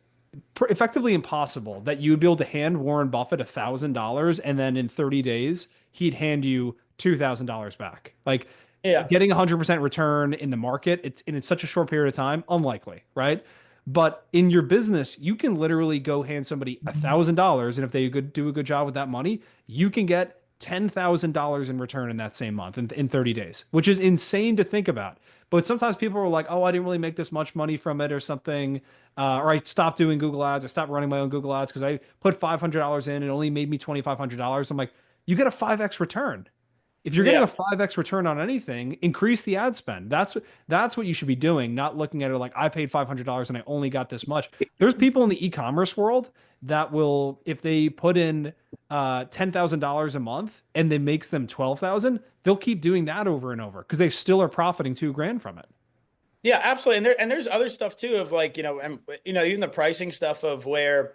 effectively impossible that you would be able to hand Warren Buffett $1,000 and then in 30 days he'd hand you $2,000 back. Like Yeah. getting 100% return in the market, it's such a short period of time, unlikely, right? But in your business, you can literally go hand somebody $1,000, and if they do a good job with that money, you can get $10,000 in return in that same month in 30 days, which is insane to think about. But sometimes people are like, oh, I didn't really make this much money from it or something. Or I stopped doing Google ads. I stopped running my own Google ads because I put $500 in and it only made me $2,500. I'm like, you get a 5x return. If you're getting Yeah. a 5x return on anything, increase the ad spend. That's what you should be doing, not looking at it like I paid $500 and I only got this much. There's people in the e-commerce world that will, if they put in $10,000 a month and it makes them 12,000, they'll keep doing that over and over because they still are profiting 2 grand from it. Yeah, absolutely. And there's other stuff too of like, and even the pricing stuff of where,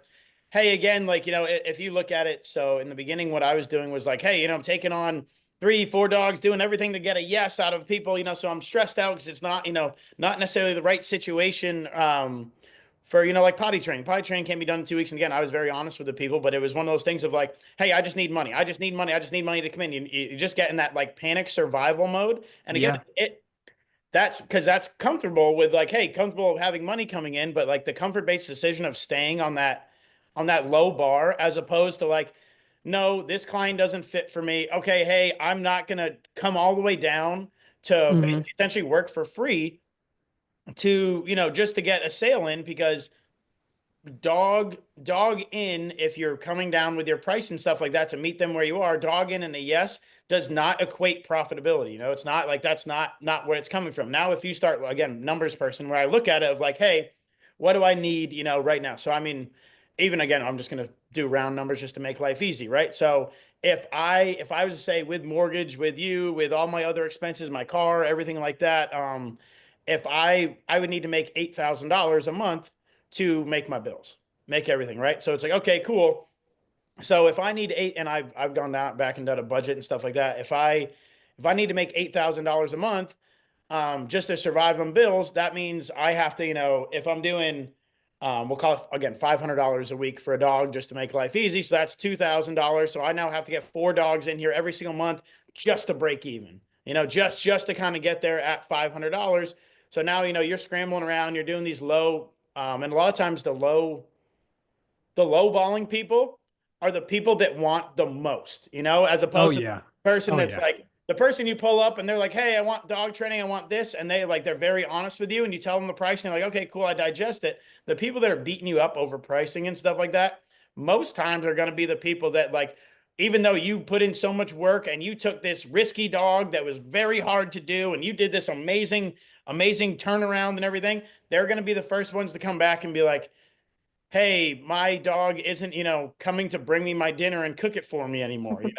hey, again, like, if you look at it, so in the beginning, what I was doing was like, hey, I'm taking on 3, 4 dogs, doing everything to get a yes out of people, so I'm stressed out because it's not, not necessarily the right situation, for, like potty training. Potty training can be done in 2 weeks. And again, I was very honest with the people, but it was one of those things of like, hey, I just need money. I just need money. I just need money to come in. You just get in that like panic survival mode. And again, Yeah. that's because that's comfortable with like, hey, comfortable of having money coming in, but like the comfort-based decision of staying on that low bar as opposed to like, no, this client doesn't fit for me. Okay, hey, I'm not gonna come all the way down to Hmm. essentially work for free to, just to get a sale in because dog in if you're coming down with your price and stuff like that to meet them where you are, dog in and a yes does not equate profitability. It's not like that's not where it's coming from. Now if you start, again, numbers person, where I look at it of like, hey, what do I need right now? So I mean, even again, I'm just going to do round numbers just to make life easy, right? So if I was to say with mortgage, with you, with all my other expenses, my car, everything like that, if I would need to make $8,000 a month to make my bills, make everything, right? So it's like, okay, cool. So if I need eight, and I've gone down back and done a budget and stuff like that. If I need to make $8,000 a month, just to survive on bills, that means I have to, if I'm doing, we'll call it again $500 a week for a dog just to make life easy. So that's $2,000. So I now have to get 4 dogs in here every single month just to break even. Just to kind of get there at $500. So now you're scrambling around, you're doing these low, and a lot of times the low balling people are the people that want the most, as Oh opposed to yeah. the person Oh that's yeah. like the person you pull up and they're like, hey, I want dog training, I want this. And they're very honest with you and you tell them the price and they're like, okay, cool, I digest it. The people that are beating you up over pricing and stuff like that, most times are going to be the people that like, even though you put in so much work and you took this risky dog that was very hard to do and you did this amazing, amazing turnaround and everything, they're going to be the first ones to come back and be like, hey, my dog isn't, coming to bring me my dinner and cook it for me anymore. It's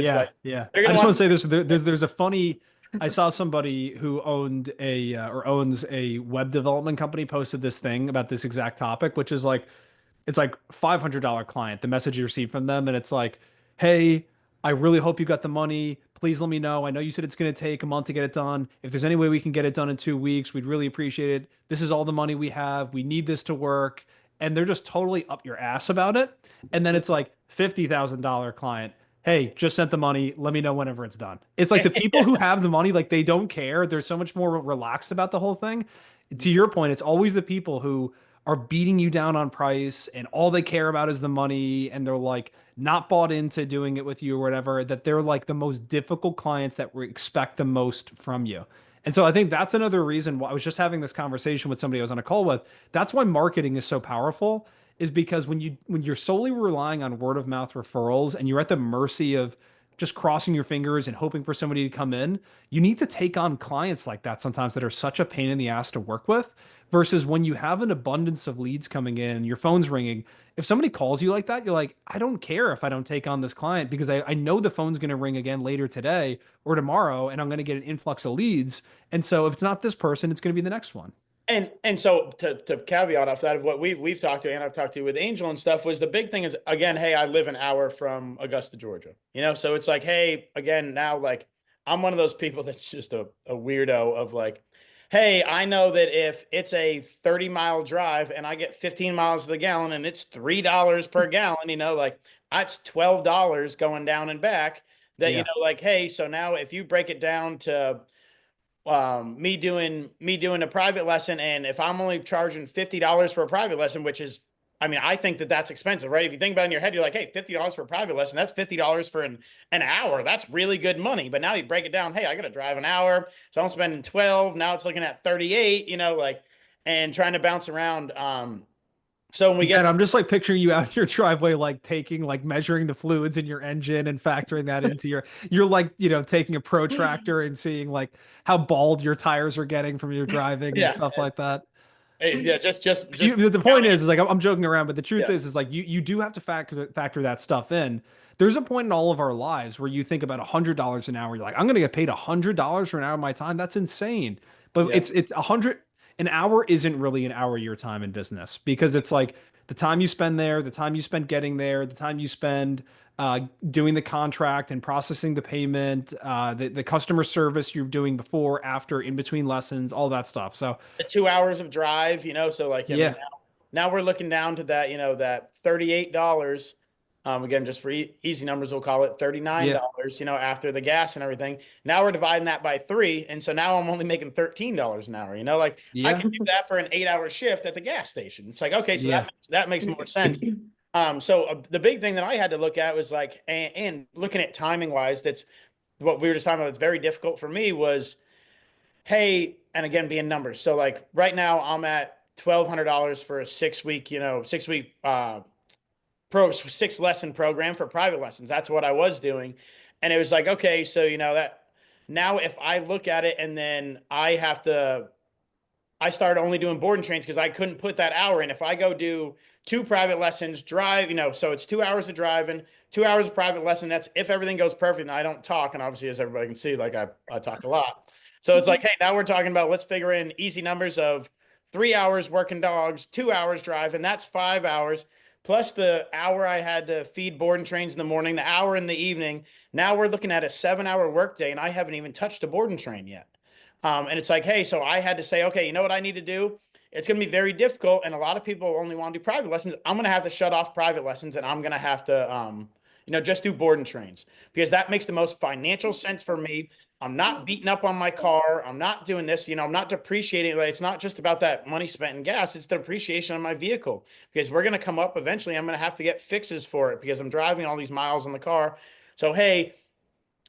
Yeah, like yeah. they're I gonna just want. want to say this. There's a funny. I saw somebody who owned a or owns a web development company posted this thing about this exact topic, which is like it's like $500 client, the message you received from them, and it's like, hey, I really hope you got the money. Please let me know. I know you said it's going to take a month to get it done. If there's any way we can get it done in 2 weeks, we'd really appreciate it. This is all the money we have. We need this to work. And they're just totally up your ass about it. And then it's like $50,000 client. Hey, just sent the money. Let me know whenever it's done. It's like the people who have the money, like they don't care. They're so much more relaxed about the whole thing. To your point, it's always the people who are beating you down on price and all they care about is the money and they're like not bought into doing it with you or whatever, that they're like the most difficult clients that we expect the most from you. And so I think that's another reason why I was just having this conversation with somebody I was on a call with. That's why marketing is so powerful, is because when you're solely relying on word of mouth referrals and you're at the mercy of just crossing your fingers and hoping for somebody to come in, you need to take on clients like that sometimes that are such a pain in the ass to work with versus when you have an abundance of leads coming in, your phone's ringing. If somebody calls you like that, you're like, I don't care if I don't take on this client because I know the phone's going to ring again later today or tomorrow and I'm going to get an influx of leads. And so if it's not this person, it's going to be the next one. And so to caveat off that of what we've talked to and I've talked to with Angel and stuff was the big thing is again, hey, I live an hour from Augusta, Georgia. So it's like, hey, again, now like I'm one of those people that's just a weirdo of like, hey, I know that if it's a 30-mile drive and I get 15 miles to the gallon and it's $3 per gallon, like that's $12 going down and back that, Yeah. like, hey, so now if you break it down to me doing a private lesson, and if I'm only charging $50 for a private lesson, which is, I mean, I think that that's expensive, right? If you think about it in your head, you're like, hey, $50 for a private lesson, that's $50 for an hour. That's really good money. But now you break it down, hey, I got to drive an hour, so I'm spending 12. Now it's looking at 38, like, and trying to bounce around. So when we get And I'm just like picturing you out in your driveway, like measuring the fluids in your engine and factoring that into you're like, taking a protractor and seeing like how bald your tires are getting from your driving and yeah, stuff like that. yeah, just The point is like I'm joking around, but the truth yeah, is like you do have to factor that stuff in. There's a point in all of our lives where you think about $100 an hour. You're like, I'm gonna get paid $100 for an hour of my time. That's insane. But yeah. it's 100 an hour isn't really an hour of your time in business because it's like the time you spend there, the time you spend getting there, the time you spend doing the contract and processing the payment, the customer service you're doing before, after, in between lessons, all that stuff. So The 2 hours of drive, so like, I mean, yeah, now we're looking down to that, that $38. Again, just for easy numbers, we'll call it yeah, $39, after the gas and everything. Now we're dividing that by three. And so now I'm only making $13 an hour, like I yeah, can do that for an 8-hour shift at the gas station. It's like, okay, so yeah, that makes more sense. So the big thing that I had to look at was like, and looking at timing wise, that's what we were just talking about. That's very difficult for me was, hey, and again, being numbers. So like right now I'm at $1,200 for a 6 week, 6 week, 6 lesson program for private lessons. That's what I was doing. And it was like, okay, so, that now if I look at it and then I started only doing board and trains because I couldn't put that hour in. If I go do 2 private lessons, drive, so it's 2 hours of driving, 2 hours of private lesson. That's if everything goes perfect and I don't talk. And obviously, as everybody can see, like I talk a lot. So it's like, hey, now we're talking about let's figure in easy numbers of 3 hours working dogs, 2 hours drive, and that's 5 hours. Plus the hour I had to feed board and trains in the morning, the hour in the evening. Now we're looking at a 7-hour workday, and I haven't even touched a board and train yet. And it's like, hey, so I had to say, okay, you know what I need to do? It's going to be very difficult. And a lot of people only want to do private lessons. I'm going to have to shut off private lessons and I'm going to have to, just do board and trains because that makes the most financial sense for me. I'm not beating up on my car. I'm not doing this, I'm not depreciating. Like, it's not just about that money spent in gas. It's the appreciation of my vehicle because we're going to come up eventually. I'm going to have to get fixes for it because I'm driving all these miles in the car. So, hey,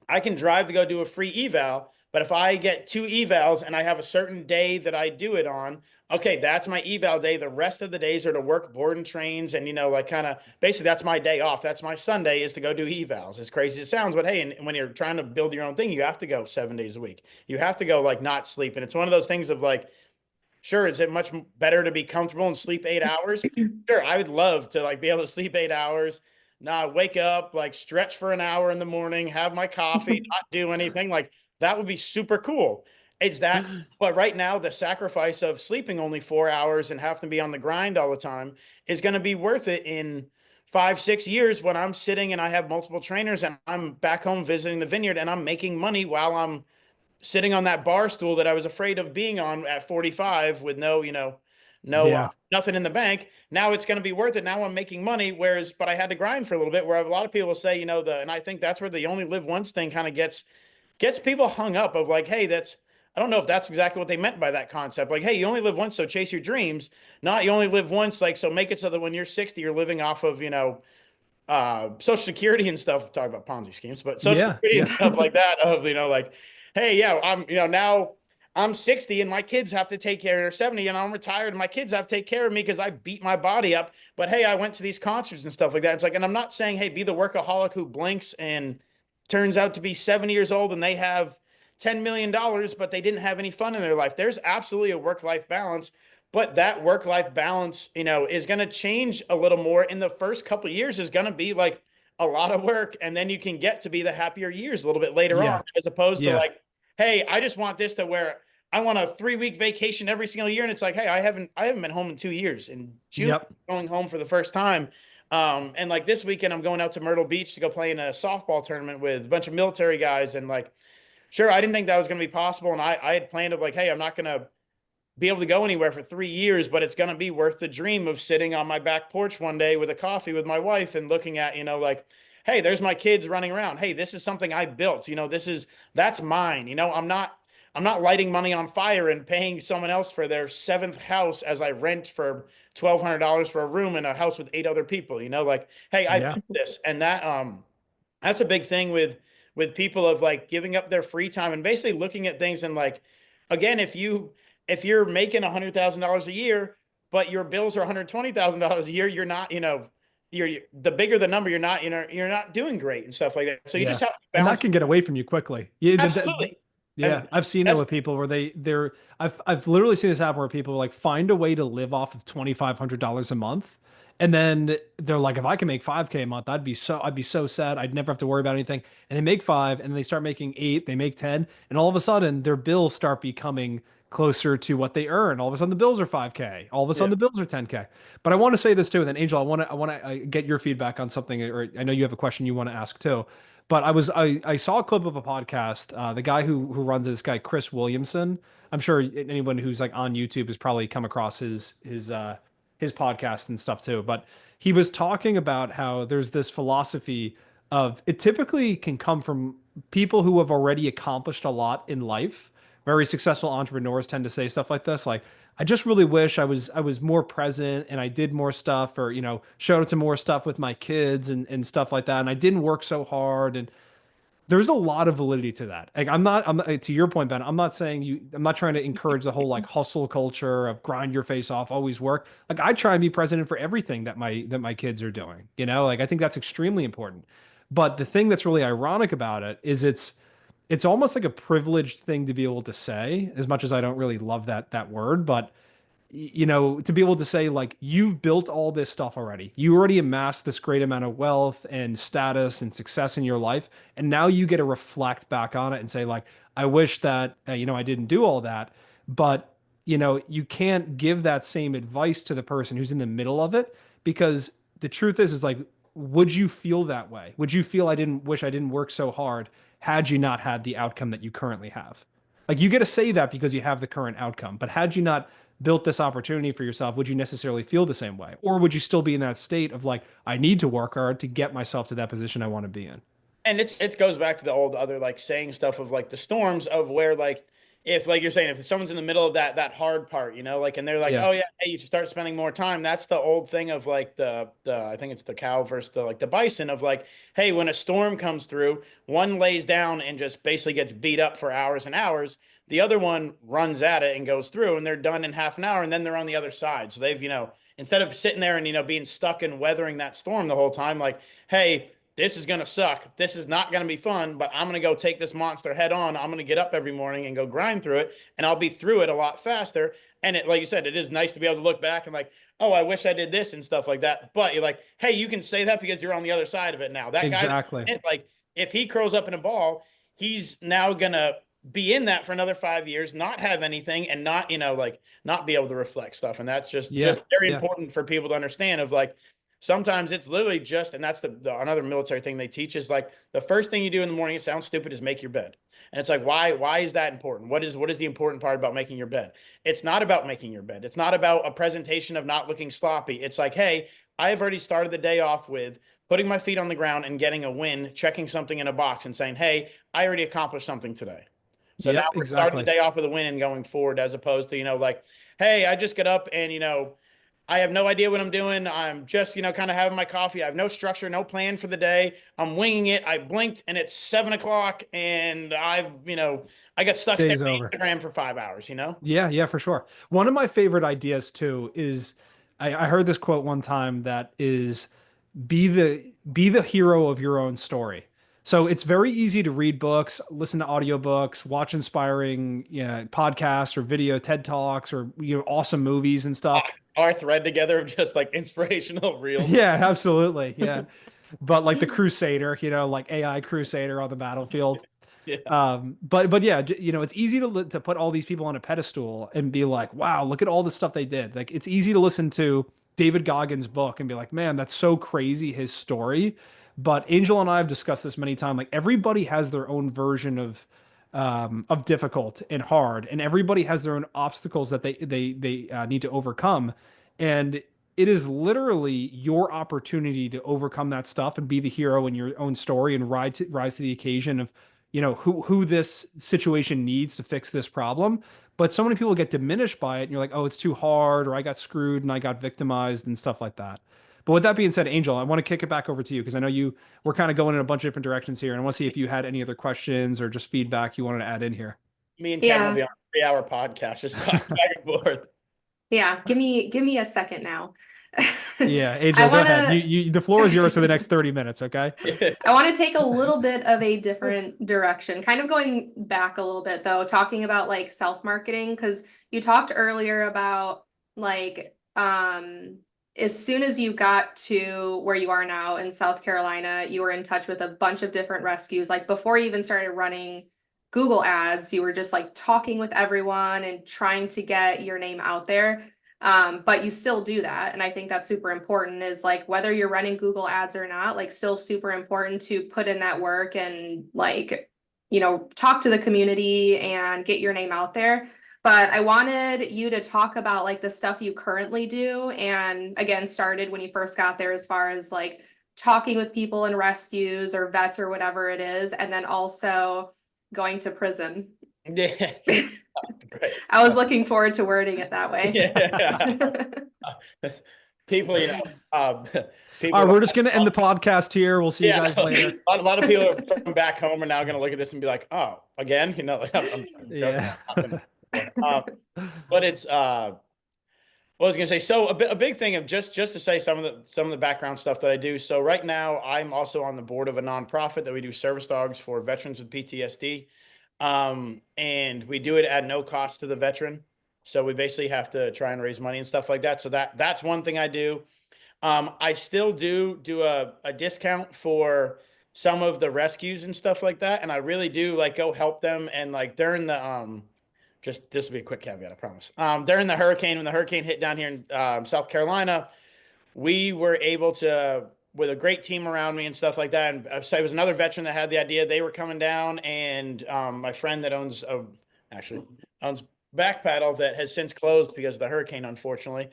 I can drive to go do a free eval, but if I get 2 evals and I have a certain day that I do it on, okay, that's my eval day. The rest of the days are to work board and trains and, like kind of basically that's my day off. That's my Sunday is to go do evals. As crazy as it sounds, but hey, and when you're trying to build your own thing, you have to go 7 days a week. You have to go like not sleep. And it's one of those things of like, sure, is it much better to be comfortable and sleep 8 hours? Sure, I would love to like be able to sleep 8 hours, not wake up, like stretch for an hour in the morning, have my coffee, not do anything. Like that would be super cool. It's that, but right now the sacrifice of sleeping only 4 hours and having to be on the grind all the time is going to be worth it in 5, 6 years when I'm sitting and I have multiple trainers and I'm back home visiting the vineyard and I'm making money while I'm sitting on that bar stool that I was afraid of being on at 45 with no, yeah, nothing in the bank. Now it's going to be worth it. Now I'm making money. But I had to grind for a little bit where a lot of people say, and I think that's where the only live once thing kind of gets people hung up of like, hey, I don't know if that's exactly what they meant by that concept. Like, hey, you only live once, so chase your dreams. Not you only live once, like, so make it so that when you're 60, you're living off of, Social Security and stuff. Talk about Ponzi schemes, but Social yeah, Security and yeah, stuff like that. Of like, hey, yeah, I'm now I'm 60 and my kids have to take care of 70 and I'm retired and my kids have to take care of me because I beat my body up. But hey, I went to these concerts and stuff like that. It's like, and I'm not saying, hey, be the workaholic who blinks and turns out to be 70 years old and they have $10 million, but they didn't have any fun in their life. There's absolutely a work-life balance. But that work-life balance, is going to change a little more in the first couple of years is going to be like a lot of work. And then you can get to be the happier years a little bit later on, yeah, as opposed to yeah, like, hey, I just want this to where I want a 3-week vacation every single year. And it's like, hey, I haven't been home in 2 years. In June, yep, I'm going home for the first time. And like this weekend, I'm going out to Myrtle Beach to go play in a softball tournament with a bunch of military guys. And like, sure, I didn't think that was going to be possible. And I had planned of like, hey, I'm not going to be able to go anywhere for 3 years, but it's going to be worth the dream of sitting on my back porch one day with a coffee with my wife and looking at, like, hey, there's my kids running around. Hey, this is something I built, that's mine. I'm not lighting money on fire and paying someone else for their seventh house as I rent for $1,200 for a room in a house with 8 other people, like, hey, I yeah, built this. And that's a big thing with people of like giving up their free time and basically looking at things and like, again, if you're making $100,000 a year, but your bills are $120,000 a year, you're not, you're the bigger the number, you're not doing great and stuff like that. So you Yeah. just have to And that balance. can get away from you quickly. Yeah. Absolutely. Yeah. And I've seen that that, with people where I've literally seen this happen where people like find a way to live off of $2,500 a month. And then they're like, if I can make 5K a month, I'd be so sad. I'd never have to worry about anything. And they make 5 and they start making 8, they make 10. And all of a sudden their bills start becoming closer to what they earn. All of a sudden the bills are 5K. All of a sudden yeah. the bills are 10K. But I want to say this too. And then Angel, I want to get your feedback on something, or I know you have a question you want to ask too. But I saw a clip of a podcast. The guy who runs it, this guy Chris Williamson. I'm sure anyone who's like on YouTube has probably come across his podcast and stuff too. But he was talking about how there's this philosophy of it typically can come from people who have already accomplished a lot in life. Very successful entrepreneurs tend to say stuff like this, like, I just really wish I was more present and I did more stuff, or showed up to more stuff with my kids and stuff like that, and I didn't work so hard. And there's a lot of validity to that. Like, I'm not to your point, Ben, I'm not trying to encourage the whole like hustle culture of grind your face off, always work. Like, I try and be present for everything that my kids are doing. Like, I think that's extremely important. But the thing that's really ironic about it is it's almost like a privileged thing to be able to say, as much as I don't really love that word. But to be able to say, like, you've built all this stuff already. You already amassed this great amount of wealth and status and success in your life. And now you get to reflect back on it and say, like, I wish that, I didn't do all that. But, you can't give that same advice to the person who's in the middle of it, because the truth is like, would you feel that way? Would you feel I didn't work so hard had you not had the outcome that you currently have? Like, you get to say that because you have the current outcome. But had you not built this opportunity for yourself, would you necessarily feel the same way? Or would you still be in that state of like, I need to work hard to get myself to that position I want to be in? And it goes back to the old other like saying stuff of like the storms of where like if like you're saying if someone's in the middle of that hard part, like and they're like, Yeah. oh yeah, hey, you should start spending more time. That's the old thing of like the I think it's the cow versus the bison of like, hey, when a storm comes through, one lays down and just basically gets beat up for hours and hours. The other one runs at it and goes through, and they're done in half an hour, and then they're on the other side. So they've instead of sitting there and being stuck and weathering that storm the whole time, like, hey, this is going to suck. This is not going to be fun, but I'm going to go take this monster head on. I'm going to get up every morning and go grind through it, and I'll be through it a lot faster. And like you said, it is nice to be able to look back and like, oh, I wish I did this and stuff like that. But you're like, hey, you can say that because you're on the other side of it now. That Exactly. guy, like, if he curls up in a ball, he's now going to be in that for another 5 years, not have anything, and not, like not be able to reflect stuff. And that's just very important for people to understand of like, sometimes it's literally just, and that's the another military thing they teach is like the first thing you do in the morning, it sounds stupid, is make your bed. And it's like, why is that important? What is the important part about making your bed? It's not about making your bed. It's not about a presentation of not looking sloppy. It's like, hey, I've already started the day off with putting my feet on the ground and getting a win, checking something in a box and saying, hey, I already accomplished something today. So now we're starting the day off with a win and going forward, as opposed to, like, hey, I just get up and, I have no idea what I'm doing. I'm just, kind of having my coffee. I have no structure, no plan for the day. I'm winging it. I blinked and it's 7 o'clock and I got stuck staring at Instagram for 5 hours, Yeah, for sure. One of my favorite ideas too is I heard this quote one time that is be the hero of your own story. So it's very easy to read books, listen to audiobooks, watch inspiring podcasts or video TED Talks or awesome movies and stuff. Our thread together of just like inspirational reels. Yeah, absolutely. Yeah. But like the Crusader, like AI Crusader on the battlefield. Yeah. But yeah, it's easy to put all these people on a pedestal and be like, wow, look at all the stuff they did. Like, it's easy to listen to David Goggins' book and be like, man, that's so crazy, his story. But Angel and I have discussed this many times. Like, everybody has their own version of difficult and hard, and everybody has their own obstacles that they need to overcome. And it is literally your opportunity to overcome that stuff and be the hero in your own story and rise to the occasion of who this situation needs to fix this problem. But so many people get diminished by it, and you're like, oh, it's too hard, or I got screwed and I got victimized and stuff like that. But with that being said, Angel, I want to kick it back over to you because I know we're kind of going in a bunch of different directions here, and I want to see if you had any other questions or just feedback you wanted to add in here. Me and Kevin will be on a 3-hour podcast just talking back and forth. Yeah, give me a second now. Yeah, I Angel, go want ahead. to The floor is yours for the next 30 minutes, okay? I want to take a little bit of a different direction, kind of going back a little bit though, talking about like self-marketing, because you talked earlier about like as soon as you got to where you are now in South Carolina, you were in touch with a bunch of different rescues. Like before you even started running Google ads, you were just like talking with everyone and trying to get your name out there. But you still do that. And I think that's super important is like whether you're running Google ads or not, like still super important to put in that work and like, talk to the community and get your name out there. But I wanted you to talk about like the stuff you currently do and again started when you first got there as far as like talking with people in rescues or vets or whatever it is, and then also going to prison. Yeah. Great. I was looking forward to wording it that way. Yeah. People, people. All right, we're just going to end the podcast here. We'll see you guys later. A lot of people from back home are now going to look at this and be like, "Oh, again?" Like, I'm Yeah. but it's what I was gonna say. So a big thing of just to say some of the background stuff that I do. So right now I'm also on the board of a nonprofit that we do service dogs for veterans with PTSD. And we do it at no cost to the veteran. So we basically have to try and raise money and stuff like that. So that's one thing I do. I still do a discount for some of the rescues and stuff like that. And I really do like go help them. And like during the just this will be a quick caveat, I promise. During the hurricane, when the hurricane hit down here in South Carolina, we were able to, with a great team around me and stuff like that. And so it was another veteran that had the idea. They were coming down, and my friend that actually owns Back Paddle that has since closed because of the hurricane, unfortunately.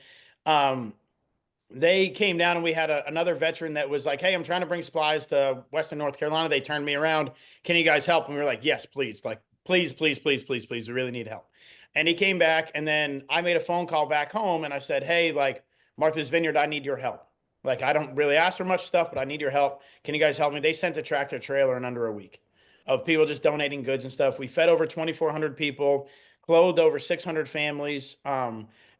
They came down, and we had another veteran that was like, "Hey, I'm trying to bring supplies to Western North Carolina." They turned me around. Can you guys help? And we were like, "Yes, please. Like, please, please, please, please, please. We really need help." And he came back, and then I made a phone call back home, and I said, "Hey, like Martha's Vineyard, I need your help. Like, I don't really ask for much stuff, but I need your help. Can you guys help me?" They sent a tractor trailer in under a week of people just donating goods and stuff. We fed over 2,400 people, clothed over 600 families.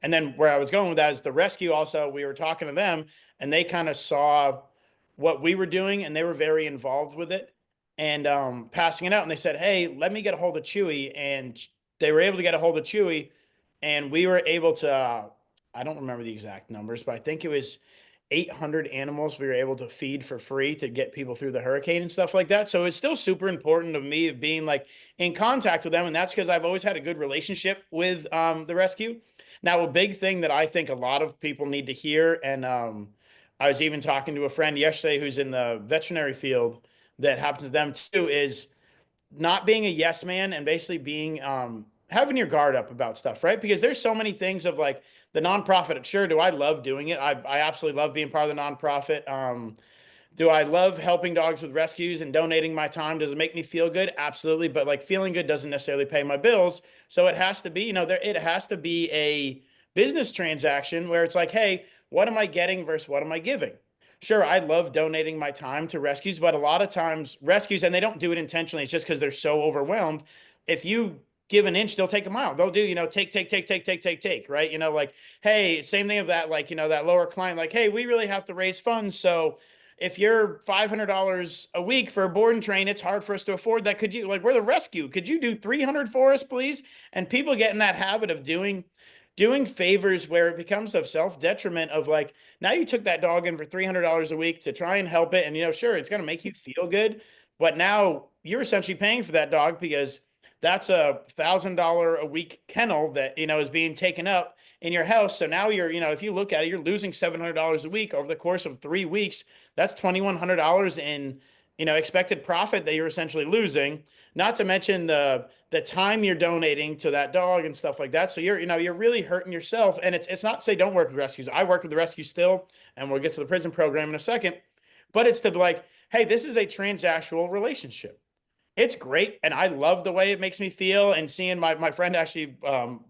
And then where I was going with that is the rescue also, we were talking to them and they kind of saw what we were doing and they were very involved with it and passing it out. And they said, "Hey, let me get a hold of Chewy." And they were able to get a hold of Chewy and we were able to, I don't remember the exact numbers, but I think it was 800 animals we were able to feed for free to get people through the hurricane and stuff like that. So it's still super important to me of being like in contact with them. And that's because I've always had a good relationship with the rescue. Now, a big thing that I think a lot of people need to hear, and I was even talking to a friend yesterday who's in the veterinary field that happens to them too, is not being a yes man and basically being having your guard up about stuff, right? Because there's so many things of like the nonprofit. Sure, do I love doing it? I absolutely love being part of the nonprofit. Do I love helping dogs with rescues and donating my time? Does it make me feel good? Absolutely. But like feeling good doesn't necessarily pay my bills. So it has to be, it has to be a business transaction where it's like, hey, what am I getting versus what am I giving? Sure, I love donating my time to rescues, but a lot of times rescues, and they don't do it intentionally, it's just because they're so overwhelmed. If you give an inch, they'll take a mile. They'll do, take, right? Like, hey, same thing of that, like, that lower client, like, hey, we really have to raise funds. So if you're $500 a week for a board and train, it's hard for us to afford that. Could you, like, we're the rescue. Could you do 300 for us, please? And people get in that habit of doing favors where it becomes of self-detriment of like, now you took that dog in for $300 a week to try and help it. And, sure, it's going to make you feel good, but now you're essentially paying for that dog because that's $1,000 a week kennel that, is being taken up in your house. So now you're, if you look at it, you're losing $700 a week over the course of 3 weeks. That's $2,100 in, expected profit that you're essentially losing, not to mention the time you're donating to that dog and stuff like that. So you're really hurting yourself. And it's not to say don't work with rescues. I work with the rescue still, and we'll get to the prison program in a second, but it's to be like, hey, this is a transactional relationship. It's great. And I love the way it makes me feel. And seeing my friend actually,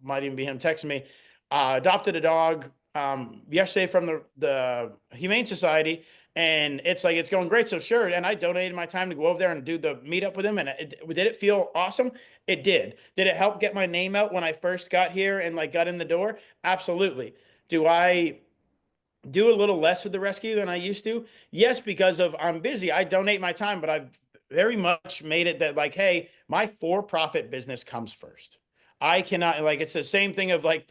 might even be him texting me, adopted a dog yesterday from the Humane Society, and it's like, it's going great. So sure. And I donated my time to go over there and do the meetup with him. And did it feel awesome? It did. Did it help get my name out when I first got here and like got in the door? Absolutely. Do I do a little less with the rescue than I used to? Yes, because of I'm busy. I donate my time, but I've very much made it that like, hey, my for-profit business comes first. I cannot, like, it's the same thing of like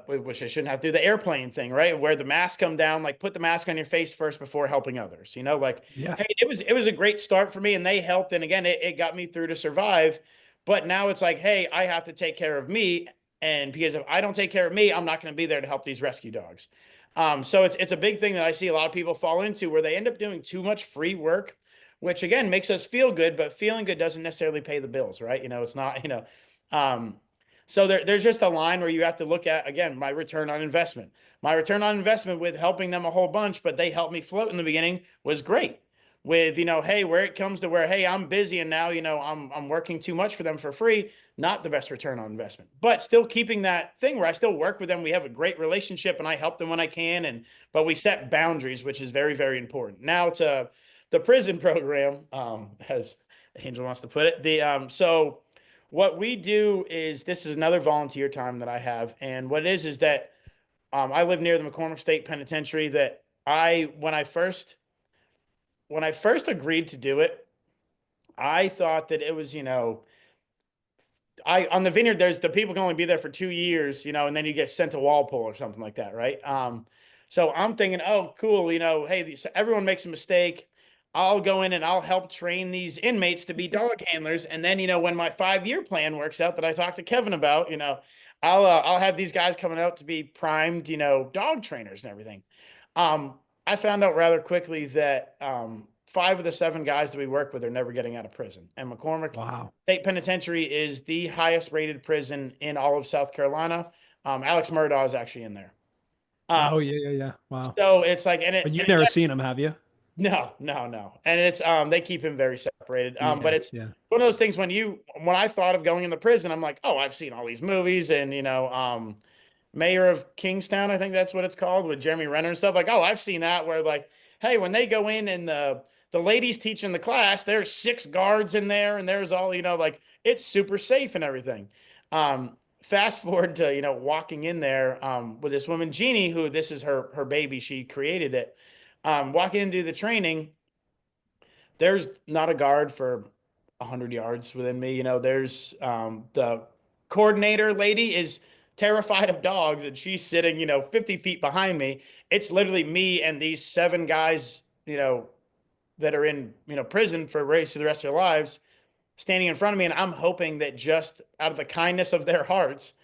which I shouldn't have to do, the airplane thing, right? Where the mask come down, like put the mask on your face first before helping others, like, Yeah. hey, it was a great start for me and they helped. And again, it got me through to survive. But now it's like, hey, I have to take care of me. And because if I don't take care of me, I'm not going to be there to help these rescue dogs. So it's a big thing that I see a lot of people fall into where they end up doing too much free work, which again makes us feel good, but feeling good doesn't necessarily pay the bills, right? It's not, um, so there's just a line where you have to look at, again, my return on investment. My return on investment with helping them a whole bunch, but they helped me float in the beginning, was great. With, hey, where it comes to where, hey, I'm busy and now, I'm working too much for them for free, not the best return on investment. But still keeping that thing where I still work with them. We have a great relationship and I help them when I can. But we set boundaries, which is very, very important. Now to the prison program, as Angel wants to put it. So what we do is, this is another volunteer time that I have. And what it is that I live near the McCormick State Penitentiary. That when I first agreed to do it, I thought that it was, on the vineyard, there's the people can only be there for 2 years, and then you get sent to Walpole or something like that, right? So I'm thinking, oh, cool, hey, everyone makes a mistake. I'll go in and I'll help train these inmates to be dog handlers. And then, when my 5-year plan works out that I talked to Kevin about, I'll have these guys coming out to be primed, dog trainers and everything. I found out rather quickly that 5 of the 7 guys that we work with are never getting out of prison. And McCormick State Penitentiary is the highest rated prison in all of South Carolina. Alex Murdaugh is actually in there. Oh, yeah. Wow. So it's like, But you've never seen him, have you? No. And it's they keep him very separated. But it's Yeah. one of those things when I thought of going in the prison, I'm like, oh, I've seen all these movies and Mayor of Kingstown, I think that's what it's called, with Jeremy Renner and stuff. Like, oh, I've seen that where like, hey, when they go in and the ladies teaching the class, there's 6 guards in there and there's all, like it's super safe and everything. Fast forward to, walking in there with this woman, Jeannie, who this is her baby. She created it. Walking into the training, there's not a guard for 100 yards within me. There's the coordinator lady is terrified of dogs and she's sitting, 50 feet behind me. It's literally me and these 7 guys, that are in, prison for the rest of their lives, standing in front of me. And I'm hoping that just out of the kindness of their hearts,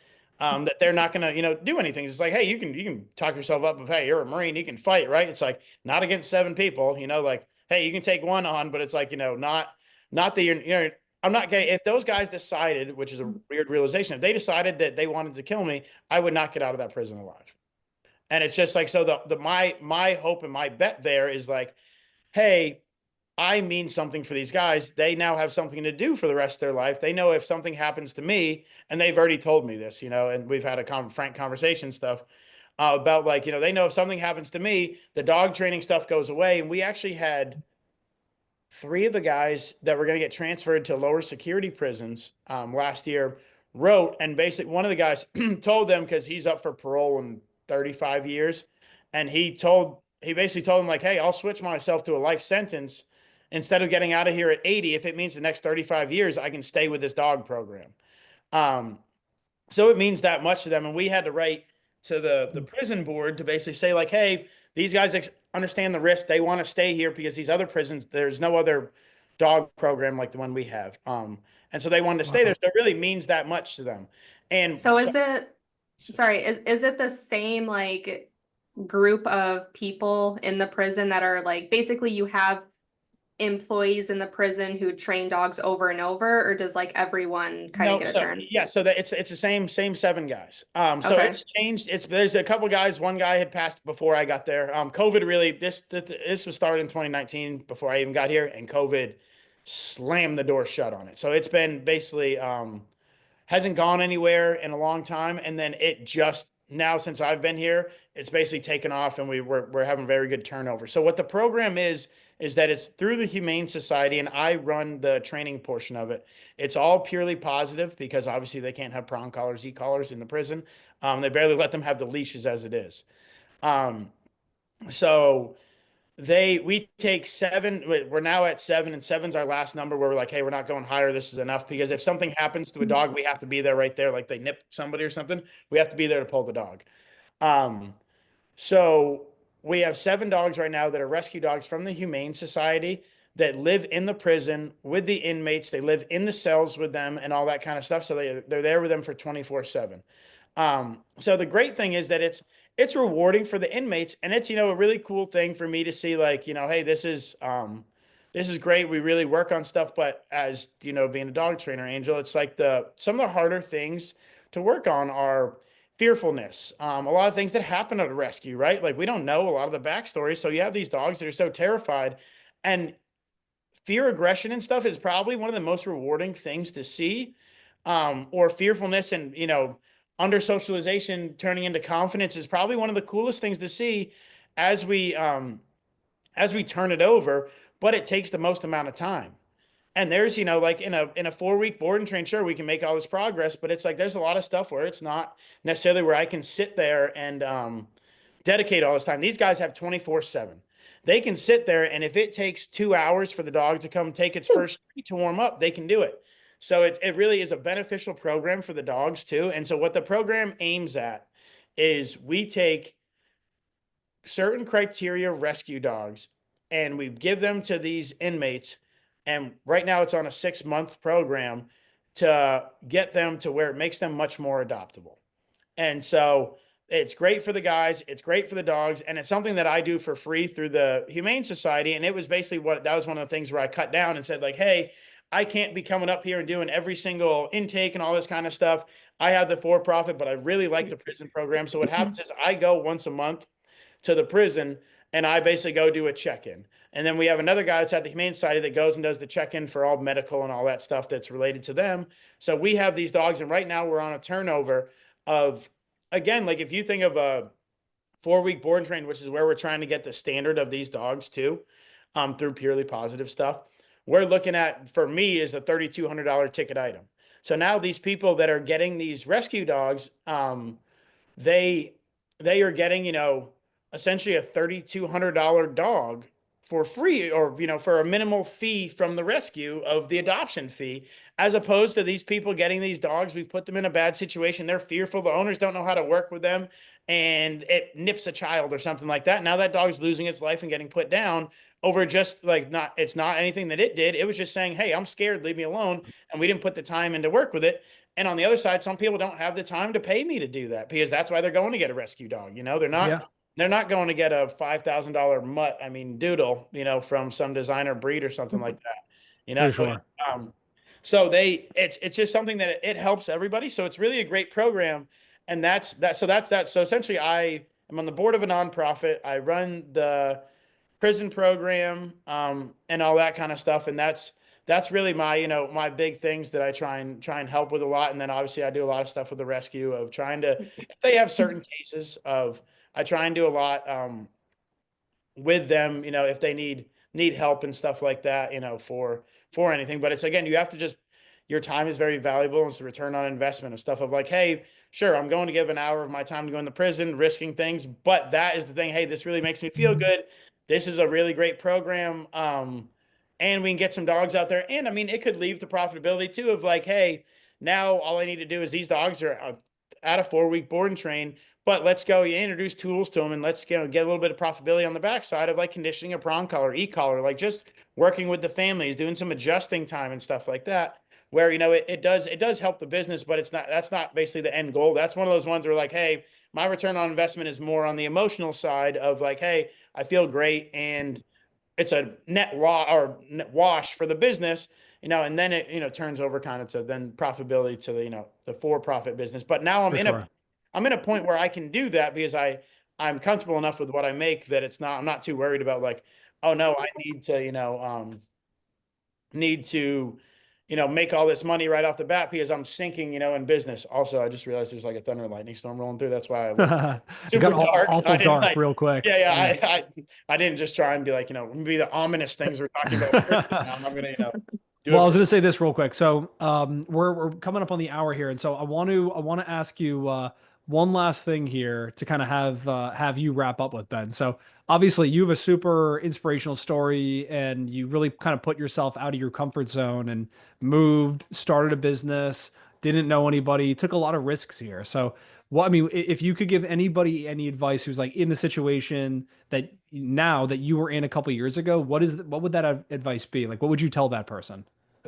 that they're not going to, do anything. It's like, hey, you can talk yourself up of, hey, you're a Marine, you can fight, right? It's like not against 7 people, like, hey, you can take one on, but it's like, not that you're, I'm not getting, if those guys decided, which is a weird realization, if they decided that they wanted to kill me, I would not get out of that prison alive. And it's just like, so my hope and my bet there is like, hey, I mean something for these guys. They now have something to do for the rest of their life. They know if something happens to me, and they've already told me this, and we've had a frank conversation stuff about like, they know if something happens to me, the dog training stuff goes away. And we actually had 3 of the guys that were going to get transferred to lower security prisons last year wrote, and basically one of the guys told them, because he's up for parole in 35 years. And he basically told them like, hey, I'll switch myself to a life sentence. Instead of getting out of here at 80, if it means the next 35 years, I can stay with this dog program. So it means that much to them. And we had to write to the prison board to basically say like, hey, these guys understand the risk. They want to stay here because these other prisons, there's no other dog program like the one we have. And so they wanted to stay there. So it really means that much to them. And So is it the same like group of people in the prison that are like, basically you have employees in the prison who train dogs over and over, or does like everyone kind of get a turn? Yeah, so that it's the same 7 guys. So Okay. it's changed. There's a couple guys. One guy had passed before I got there. COVID really, this was started in 2019 before I even got here, and COVID slammed the door shut on it. So it's been basically hasn't gone anywhere in a long time, and then it just now since I've been here, it's basically taken off, and we're having very good turnover. So what the program is that it's through the Humane Society, and I run the training portion of it. It's all purely positive because obviously they can't have prong collars, e-collars in the prison. They barely let them have the leashes as it is. Um, so we take 7. We're now at 7, and 7's our last number where we're like, hey, we're not going higher. This is enough, because if something happens to a dog, we have to be there right there. Like they nip somebody or something, we have to be there to pull the dog. Um, so we have 7 dogs right now that are rescue dogs from the Humane Society that live in the prison with the inmates. They live in the cells with them and all that kind of stuff. So they're there with them for 24/7. So the great thing is that it's rewarding for the inmates, and it's, a really cool thing for me to see, like, hey, this is great. We really work on stuff, but as being a dog trainer, Angel, it's like some of the harder things to work on are fearfulness. A lot of things that happen at a rescue, right? Like we don't know a lot of the backstory. So you have these dogs that are so terrified, and fear, aggression, and stuff is probably one of the most rewarding things to see. Or fearfulness and, under socialization turning into confidence is probably one of the coolest things to see as we turn it over, but it takes the most amount of time. And there's, like in a 4-week board and train, sure, we can make all this progress, but it's like there's a lot of stuff where it's not necessarily where I can sit there and dedicate all this time. These guys have 24/7. They can sit there, and if it takes 2 hours for the dog to come take its first treat to warm up, they can do it. So it really is a beneficial program for the dogs too. And so what the program aims at is we take certain criteria rescue dogs and we give them to these inmates. And right now it's on a 6-month program to get them to where it makes them much more adoptable. And so it's great for the guys, it's great for the dogs, and it's something that I do for free through the Humane Society. And it was basically that was one of the things where I cut down and said, like, hey, I can't be coming up here and doing every single intake and all this kind of stuff. I have the for-profit, but I really like the prison program. So what happens is I go once a month to the prison and I basically go do a check-in. And then we have another guy that's at the Humane Society that goes and does the check-in for all medical and all that stuff that's related to them. So we have these dogs, and right now we're on a turnover of, again, like if you think of a 4-week board and train, which is where we're trying to get the standard of these dogs too, through purely positive stuff, we're looking at, for me, is a $3,200 ticket item. So now these people that are getting these rescue dogs, they are getting, essentially a $3,200 dog for free, or, for a minimal fee from the rescue of the adoption fee, as opposed to these people getting these dogs. We've put them in a bad situation. They're fearful. The owners don't know how to work with them, and it nips a child or something like that. Now that dog's losing its life and getting put down over just like it's not anything that it did. It was just saying, hey, I'm scared, leave me alone. And we didn't put the time in to work with it. And on the other side, some people don't have the time to pay me to do that, because that's why they're going to get a rescue dog. They're not going to get a $5,000 mutt, doodle, from some designer breed or something like that, For sure. So it's just something that it helps everybody. So it's really a great program. And that's that. So that's that. So essentially I am on the board of a nonprofit. I run the prison program, and all that kind of stuff. And that's really my, my big things that I try and help with a lot. And then obviously I do a lot of stuff with the rescue of trying to, if they have certain cases of, I try and do a lot, with them, if they need help and stuff like that, for anything. But it's, again, you have to just, your time is very valuable. And it's the return on investment of stuff of like, hey, sure, I'm going to give an hour of my time to go in the prison, risking things, but that is the thing. Hey, this really makes me feel good. This is a really great program. And we can get some dogs out there. And it could lead to profitability too, of like, hey, now all I need to do is these dogs are at a 4-week board and train, but let's go, you introduce tools to them, and let's get a little bit of profitability on the backside of like conditioning a prong collar, e-collar, like just working with the families, doing some adjusting time and stuff like that, where, it does help the business, but that's not basically the end goal. That's one of those ones where like, hey, my return on investment is more on the emotional side of like, hey, I feel great, and it's a net wash for the business, and then it, turns over kind of to then profitability to the for-profit business. But now I'm in a point where I can do that because I'm comfortable enough with what I make that I'm not too worried about like, oh no, I need to, need to, make all this money right off the bat because I'm sinking, in business. Also, I just realized there's like a thunder and lightning storm rolling through. That's why I look It super got dark. awful dark real quick. Yeah, yeah. I didn't just try and be like, maybe the ominous things we're talking about. I'm gonna, do Well, it I was for going to say this real quick. So, we're coming up on the hour here, and so I want to ask you one last thing here to kind of have you wrap up with, Ben. So, obviously, you have a super inspirational story, and you really kind of put yourself out of your comfort zone and moved, started a business, didn't know anybody, took a lot of risks here. So, what I mean, if you could give anybody any advice who's like in the situation that now that you were in a couple years ago, what would that advice be? Like, what would you tell that person?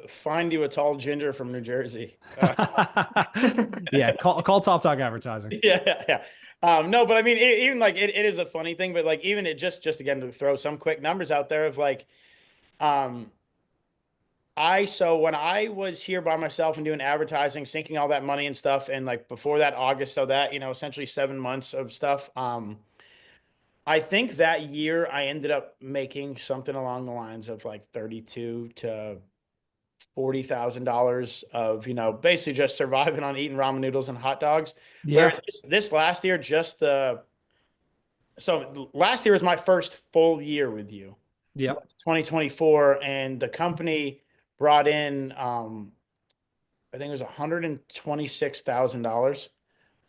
find you a tall ginger from New Jersey. Yeah, call Top Dog Advertising. Yeah, yeah, yeah. No, but I mean, even like it is a funny thing, but like even it just again to throw some quick numbers out there of like, um, so when I was here by myself and doing advertising, sinking all that money and stuff, and like before that August, so that essentially 7 months of stuff. I think that year I ended up making something along the lines of like 32 to $40,000 of basically just surviving on eating ramen noodles and hot dogs. Where Yeah. this last year, so last year was my first full year with you, Yep. 2024, and the company brought in I think it was $126,000.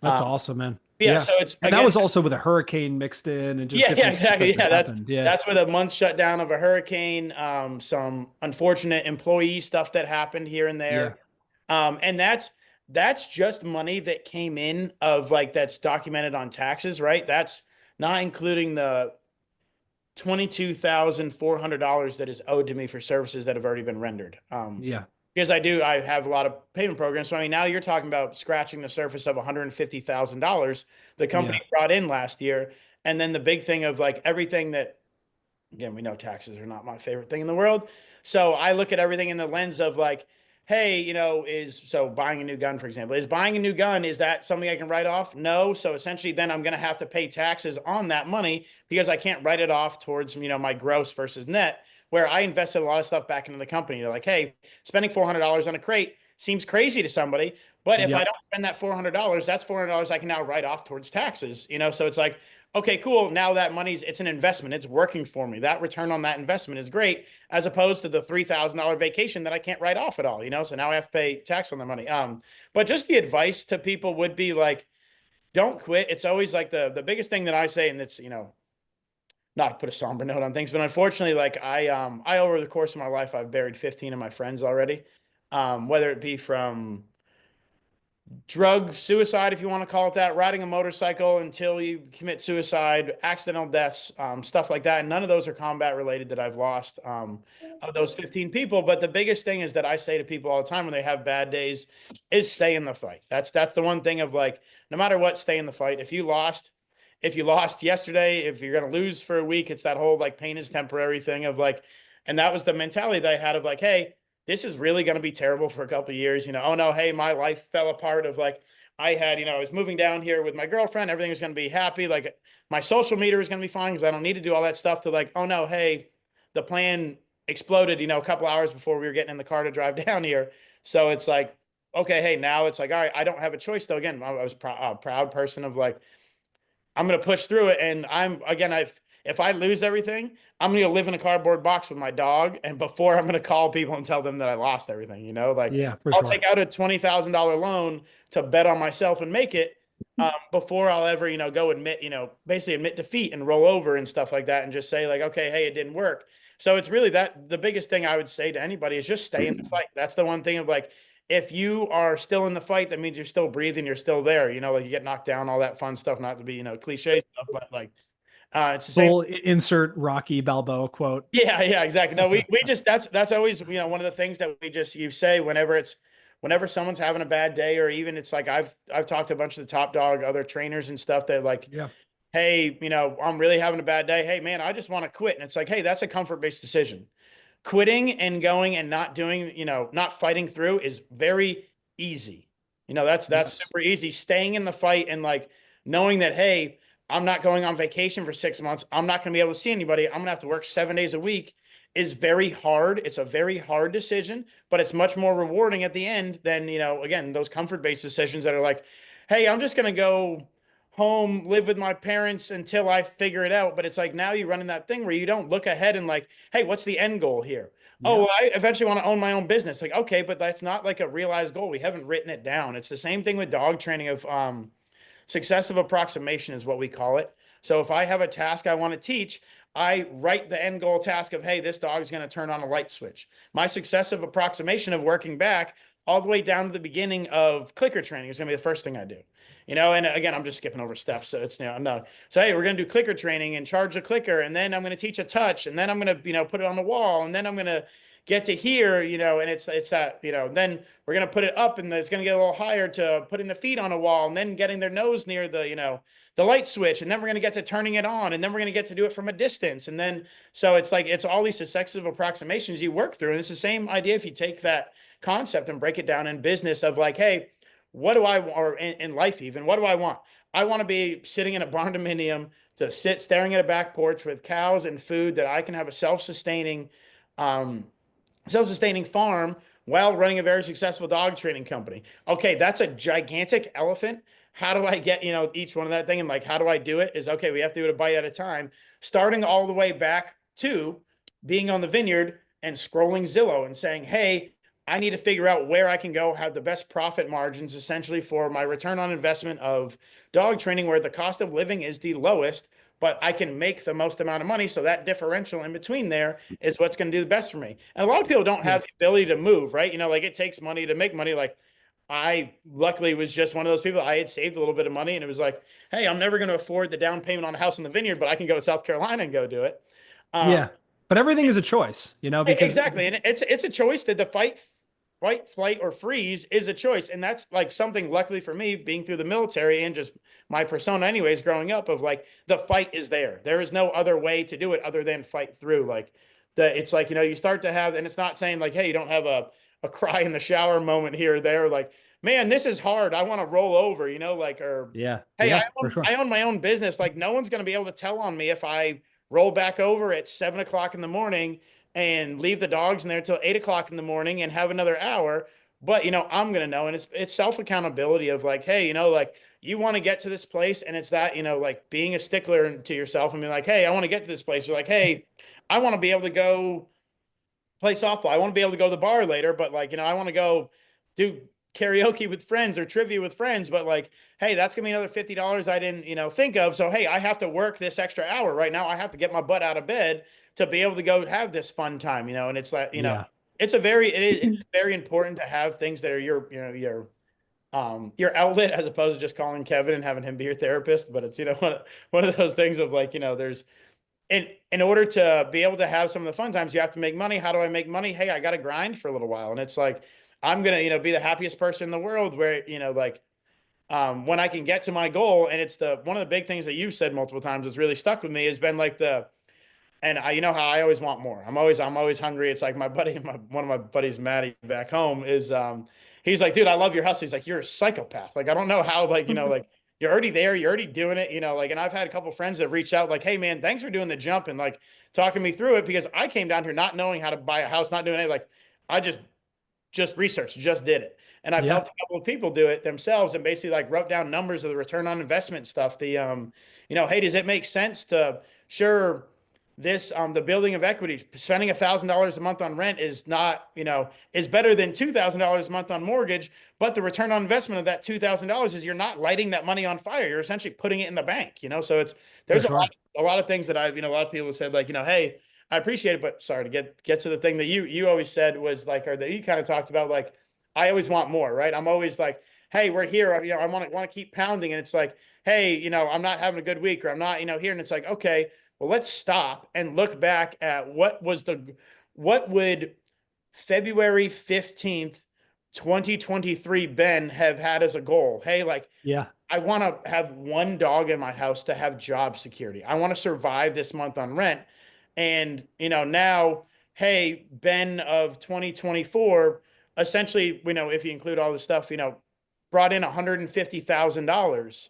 That's awesome, man. Yeah, Yeah. so it's And that again, was also with a hurricane mixed in and just yeah, different stuff exactly. that Yeah, happened. Yeah. that's with a month shutdown of a hurricane, some unfortunate employee stuff that happened here and Yeah. there. And that's just money that came in of like that's documented on taxes, right? That's not including the $22,400 that is owed to me for services that have already been rendered. Yeah. Because I have a lot of payment programs. So I mean, now you're talking about scratching the surface of $150,000 the company Yeah. brought in last year, and then the big thing of like everything that, again, we know taxes are not my favorite thing in the world. So I look at everything in the lens of like, hey, buying a new gun, for example, is buying a new gun, is that something I can write off? No. So essentially then I'm going to have to pay taxes on that money because I can't write it off towards, my gross versus net, where I invested a lot of stuff back into the company. They're like, hey, spending $400 on a crate seems crazy to somebody. But if I Yep. don't spend that $400, that's $400 I can now write off towards taxes, So it's like, okay, cool. Now that it's an investment. It's working for me. That return on that investment is great, as opposed to the $3,000 vacation that I can't write off at all, So now I have to pay tax on the money. But just the advice to people would be like, don't quit. It's always like the biggest thing that I say, and it's, not to put a somber note on things, but unfortunately, like I over the course of my life, I've buried 15 of my friends already. Whether it be from drug suicide, if you want to call it that, riding a motorcycle until you commit suicide, accidental deaths, stuff like that. And none of those are combat related that I've lost of those 15 people. But the biggest thing is that I say to people all the time when they have bad days is stay in the fight. That's the one thing of like, no matter what, stay in the fight. If you lost yesterday, if you're going to lose for a week, it's that whole like pain is temporary thing of like, and that was the mentality that I had of like, hey, this is really going to be terrible for a couple of years. Oh no, hey, my life fell apart of like, I was moving down here with my girlfriend. Everything was going to be happy. Like my social meter is going to be fine because I don't need to do all that stuff to like, oh no, hey, the plan exploded, a couple hours before we were getting in the car to drive down here. So it's like, okay, hey, now it's like, all right, I don't have a choice though. Again, I was a proud person of like, I'm going to push through it. And if I lose everything, I'm going to live in a cardboard box with my dog. And before I'm going to call people and tell them that I lost everything, like Yeah, for I'll sure. take out a $20,000 loan to bet on myself and make it before I'll ever, go basically admit defeat and roll over and stuff like that. And just say like, okay, hey, it didn't work. So it's really the biggest thing I would say to anybody is just stay in the fight. That's the one thing of like, if you are still in the fight, that means you're still breathing, you're still there, like you get knocked down, all that fun stuff, not to be, cliche stuff, but like, it's the same. Full insert Rocky Balboa quote. Yeah, yeah, exactly. No, we just, that's always, one of the things that you say whenever someone's having a bad day, or even it's like, I've talked to a bunch of the Top Dog, other trainers and stuff that like, Yeah. hey, I'm really having a bad day. Hey man, I just want to quit. And it's like, hey, that's a comfort-based decision. Quitting and going and not doing, not fighting through is very easy. That's Yes. super easy. Staying in the fight and like knowing that, hey, I'm not going on vacation for 6 months. I'm not going to be able to see anybody. I'm going to have to work 7 days a week is very hard. It's a very hard decision, but it's much more rewarding at the end than, again, those comfort-based decisions that are like, hey, I'm just going to go home, live with my parents until I figure it out. But it's like now you're running that thing where you don't look ahead and like, hey, what's the end goal here? Oh, well, I eventually want to own my own business. Like, okay, but that's not like a realized goal. We haven't written it down. It's the same thing with dog training of successive approximation is what we call it. So if I have a task I want to teach, I write the end goal task of, hey, this dog is going to turn on a light switch. My successive approximation of working back all the way down to the beginning of clicker training is going to be the first thing I do. And again, I'm just skipping over steps. So it's, no. So, hey, we're going to do clicker training and charge a clicker. And then I'm going to teach a touch. And then I'm going to, put it on the wall. And then I'm going to get to here, and it's that, then we're going to put it up and it's going to get a little higher to putting the feet on a wall and then getting their nose near the light switch. And then we're going to get to turning it on. And then we're going to get to do it from a distance. And then, so it's like, it's all these successive approximations you work through. And it's the same idea if you take that concept and break it down in business of like, hey, what do I want, or in life even, what do I want? I want to be sitting in a barn dominium to sit staring at a back porch with cows and food that I can have a self-sustaining farm while running a very successful dog training company. Okay, that's a gigantic elephant. How do I get, each one of that thing? And like, how do I do it? Is okay, we have to do it a bite at a time, starting all the way back to being on the vineyard and scrolling Zillow and saying, hey, I need to figure out where I can go have the best profit margins essentially for my return on investment of dog training, where the cost of living is the lowest, but I can make the most amount of money. So that differential in between there is what's going to do the best for me. And a lot of people don't have the ability to move, right? Like it takes money to make money. Like I luckily was just one of those people. I had saved a little bit of money and it was like, hey, I'm never going to afford the down payment on a house in the vineyard, but I can go to South Carolina and go do it. But everything is a choice, because exactly. And it's a choice that the fight, flight, or freeze is a choice. And that's like something, luckily for me, being through the military and just my persona anyways, growing up, of like, the fight is there. There is no other way to do it other than fight through. Like it's like, you start to have, and it's not saying like, hey, you don't have a cry in the shower moment here or there. Like, man, this is hard. I want to roll over, hey, I own my own business. Like no one's going to be able to tell on me if I roll back over at 7 o'clock in the morning and leave the dogs in there till 8 o'clock in the morning and have another hour. But, I'm going to know. And it's self-accountability of like, hey, like you want to get to this place. And it's that, like being a stickler to yourself and being like, hey, I want to get to this place. You're like, hey, I want to be able to go play softball. I want to be able to go to the bar later, but like, I want to go do karaoke with friends or trivia with friends, but like, hey, that's gonna be another $50 I didn't, think of. So, hey, I have to work this extra hour right now. I have to get my butt out of bed to be able to go have this fun time, and it's like, it's very important to have things that are your outlet, as opposed to just calling Kevin and having him be your therapist. But it's, one of those things of like, there's, in order to be able to have some of the fun times, you have to make money. How do I make money? Hey, I got to grind for a little while. And it's like, I'm going to, be the happiest person in the world where, when I can get to my goal. And it's one of the big things that you've said multiple times that's really stuck with me has been like and I, how I always want more. I'm always hungry. It's like my buddy, one of my buddies, Matty, back home is, he's like, dude, I love your hustle. He's like, you're a psychopath. Like, I don't know how, like, like you're already there. You're already doing it, like, and I've had a couple of friends that reached out like, hey man, thanks for doing the jump and like talking me through it, because I came down here not knowing how to buy a house, not doing anything. Like I just researched, just did it. And I've helped a couple of people do it themselves and basically like wrote down numbers of the return on investment stuff. The, hey, does it make sense to this, the building of equity, spending $1,000 a month on rent is not, is better than $2,000 a month on mortgage, but the return on investment of that $2,000 is you're not lighting that money on fire. You're essentially putting it in the bank, so there's a lot of things that I've, a lot of people said like, hey, I appreciate it, but sorry, to get to the thing that you always said was like, or that you kind of talked about, like, I always want more, right? I'm always like, hey, we're here. I want to keep pounding. And it's like, hey, I'm not having a good week, or I'm not, here. And it's like, okay, well, let's stop and look back at what would February 15th, 2023 Ben have had as a goal? Hey, like, I want to have one dog in my house to have job security. I want to survive this month on rent. And, now, hey, Ben of 2024, essentially, if you include all the stuff, brought in $150,000.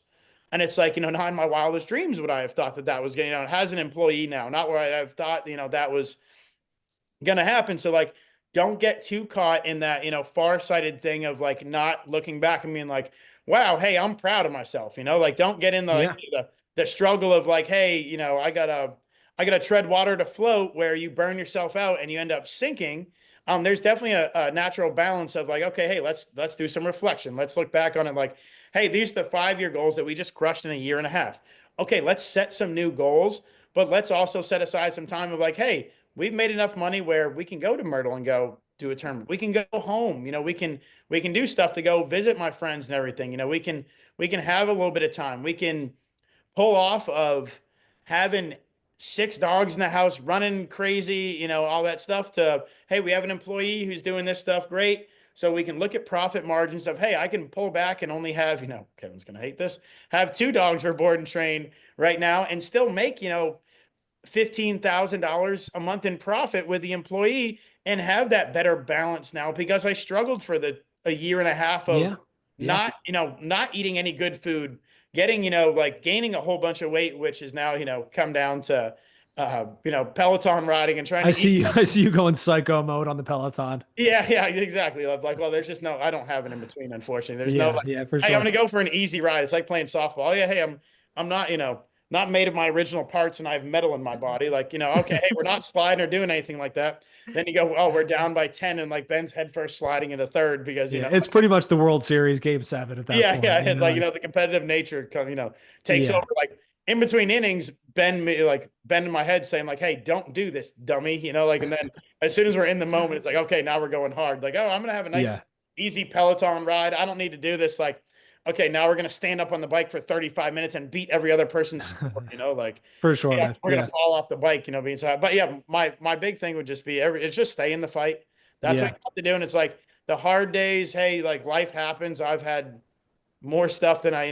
And it's like, not in my wildest dreams would I have thought that was getting, it has an employee now, not where I've thought, that was going to happen. So like, don't get too caught in that, far-sighted thing of like not looking back and being like, wow, hey, I'm proud of myself, like don't get in the, Yeah. the struggle of like, hey, I gotta tread water to float, where you burn yourself out and you end up sinking. There's definitely a natural balance of like, okay, hey, let's do some reflection. Let's look back on it like, hey, these are the 5-year goals that we just crushed in a year and a half. Okay, let's set some new goals, but let's also set aside some time of like, hey, we've made enough money where we can go to Myrtle and go do a tournament. We can go home. We can do stuff to go visit my friends and everything. We can have a little bit of time. We can pull off of having 6 dogs in the house running crazy, all that stuff to, hey, we have an employee who's doing this stuff. Great. So we can look at profit margins of, hey, I can pull back and only have, Kevin's going to hate this, have 2 dogs for board and train right now and still make, $15,000 a month in profit with the employee and have that better balance now, because I struggled for a year and a half of Yeah. not eating any good food, getting, like gaining a whole bunch of weight, which is now, come down to, Peloton riding and trying to eat. I see you going psycho mode on the Peloton. Yeah, exactly. Like, well, there's just I don't have an in between, unfortunately. There's no Yeah, like, yeah, for hey, sure. I'm gonna go for an easy ride. It's like playing softball. Oh, yeah, hey, I'm not, not made of my original parts and I have metal in my body. Like, okay, hey, we're not sliding or doing anything like that. Then you go, oh, we're down by 10 and like Ben's head first sliding into third because, Yeah, it's pretty much the World Series Game 7 at that yeah, point. yeah. It's like, the competitive nature, takes Yeah. over. Like in between innings, Ben in my head saying like, hey, don't do this, dummy. Like, and then as soon as we're in the moment, it's like, okay, now we're going hard. Like, oh, I'm going to have a nice, Yeah. easy Peloton ride. I don't need to do this. Like, okay, now we're going to stand up on the bike for 35 minutes and beat every other person's score, like For sure, yeah, man. we're going to fall off the bike, being so, but yeah, my big thing would just be it's just stay in the fight. That's what Yeah. you have to do. And it's like the hard days, hey, like life happens. I've had more stuff than I,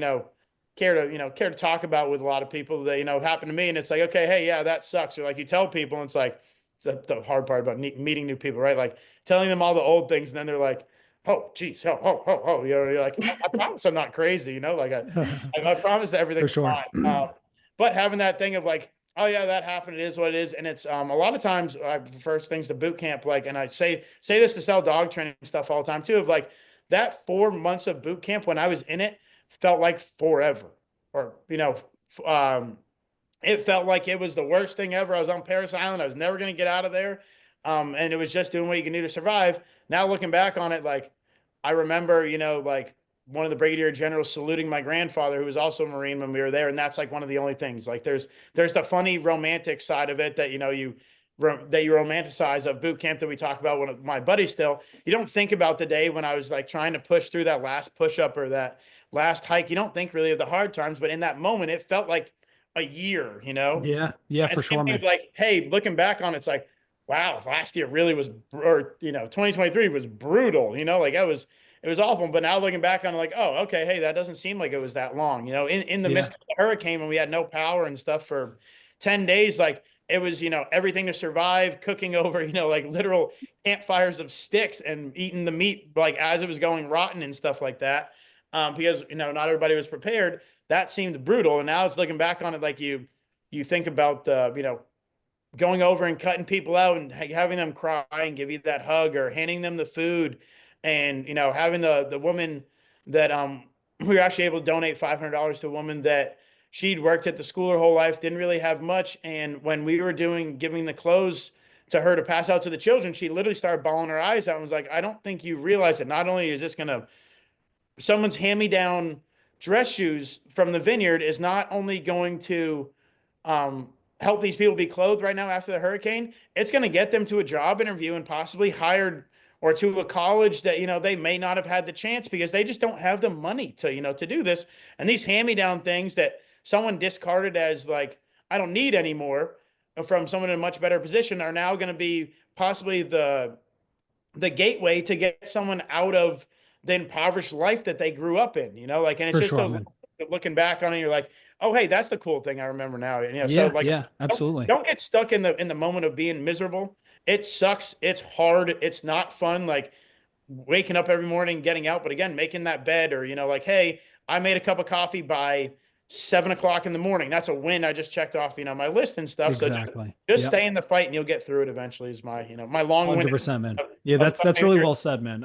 care to talk about with a lot of people that, happened to me. And it's like, okay, hey, yeah, that sucks. Or like you tell people, and it's like, it's the hard part about meeting new people, right? Like telling them all the old things. And then they're like, oh, geez, you're like, I promise I'm not crazy, like I promise that everything's sure. fine. But having that thing of like, oh yeah, that happened. It is what it is. And it's, a lot of times I prefer things to boot camp. Like, and I say this to sell dog training stuff all the time too, of like that 4 months of boot camp when I was in it felt like forever, or, it felt like it was the worst thing ever. I was on Paris Island. I was never going to get out of there. And it was just doing what you can do to survive. Now looking back on it, like I remember, like one of the brigadier generals saluting my grandfather, who was also a Marine, when we were there. And that's like one of the only things. Like there's the funny romantic side of it that, that you romanticize of boot camp that we talk about with my buddies still. You don't think about the day when I was like trying to push through that last push up or that last hike. You don't think really of the hard times, but in that moment, it felt like a year, Yeah, for sure, man. Like, hey, looking back on it, it's like, wow, last year really was, or 2023 was brutal, like it was awful. But now looking back on it, like, oh, okay, hey, that doesn't seem like it was that long, in the midst of the hurricane when we had no power and stuff for 10 days, like it was, everything to survive, cooking over, like literal campfires of sticks and eating the meat like as it was going rotten and stuff like that. Because not everybody was prepared. That seemed brutal. And now it's looking back on it, like you think about the going over and cutting people out and having them cry and give you that hug, or handing them the food, and having the woman that we were actually able to donate $500 to a woman that she'd worked at the school her whole life, didn't really have much, and when we were giving the clothes to her to pass out to the children, she literally started bawling her eyes out and was like, I don't think you realize that not only is this gonna someone's hand-me-down dress shoes from the vineyard is not only going to help these people be clothed right now after the hurricane, it's going to get them to a job interview and possibly hired, or to a college that, they may not have had the chance because they just don't have the money to, to do this. And these hand-me-down things that someone discarded as like, I don't need anymore, from someone in a much better position, are now going to be possibly the gateway to get someone out of the impoverished life that they grew up in, like, and it's For just sure, those man. looking back on it, you're like, oh, hey, that's the cool thing I remember now. And, so Yeah, like, yeah, absolutely. don't get stuck in the moment of being miserable. It sucks. It's hard. It's not fun. Like waking up every morning, getting out, but again, making that bed, or, like, hey, I made a cup of coffee by 7 o'clock in the morning. That's a win. I just checked off, my list and stuff. Exactly. So just Yep. stay in the fight and you'll get through it eventually is my, my long win. 100%, man. Yeah, that's really well said, man.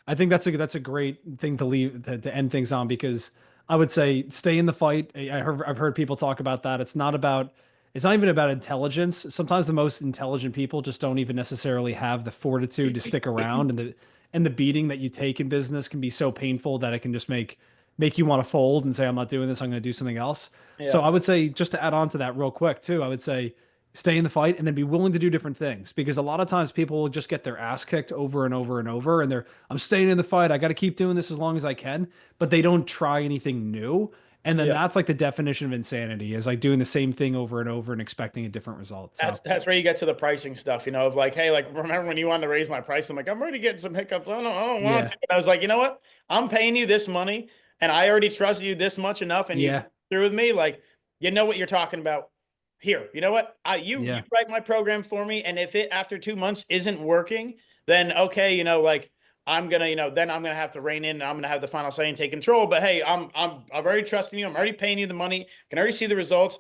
I think that's a great thing to leave to end things on, because I would say stay in the fight. I've heard people talk about that. It's not even about intelligence. Sometimes the most intelligent people just don't even necessarily have the fortitude to stick around, and the beating that you take in business can be so painful that it can just make you want to fold and say, I'm not doing this, I'm going to do something else. So I would say, just to add on to that real quick too, I would say stay in the fight and then be willing to do different things, because a lot of times people will just get their ass kicked over and over and over, and I'm staying in the fight, I got to keep doing this as long as I can, but they don't try anything new. And then that's like the definition of insanity, is like doing the same thing over and over and expecting a different result. So That's where you get to the pricing stuff, of like, hey, like, remember when you wanted to raise my price? I'm like, I'm already getting some hiccups. I don't want to. And I was like, you know what? I'm paying you this money, and I already trust you this much enough, and you through with me. Like, you know what you're talking about. Here, you know what? You write my program for me, and if it after 2 months isn't working, then okay, like, I'm gonna, then I'm gonna have to rein in, and I'm gonna have the final say and take control. But hey, I'm already trusting you. I'm already paying you the money. Can already see the results.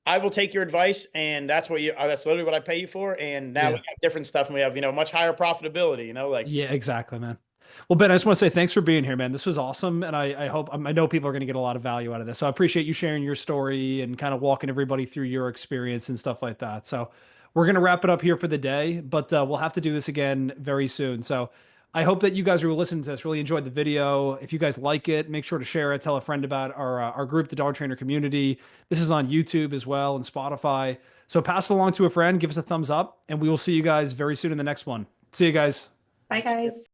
I will take your advice, and that's literally what I pay you for. And now we have different stuff, and we have, much higher profitability, like. Yeah, exactly, man. Well, Ben, I just want to say thanks for being here, man. This was awesome. And I know people are going to get a lot of value out of this. So I appreciate you sharing your story and kind of walking everybody through your experience and stuff like that. So we're going to wrap it up here for the day, but we'll have to do this again very soon. So I hope that you guys who are listening to this really enjoyed the video. If you guys like it, make sure to share it. Tell a friend about our group, the Dog Trainer Community. This is on YouTube as well and Spotify. So pass it along to a friend, give us a thumbs up, and we will see you guys very soon in the next one. See you guys. Bye, guys.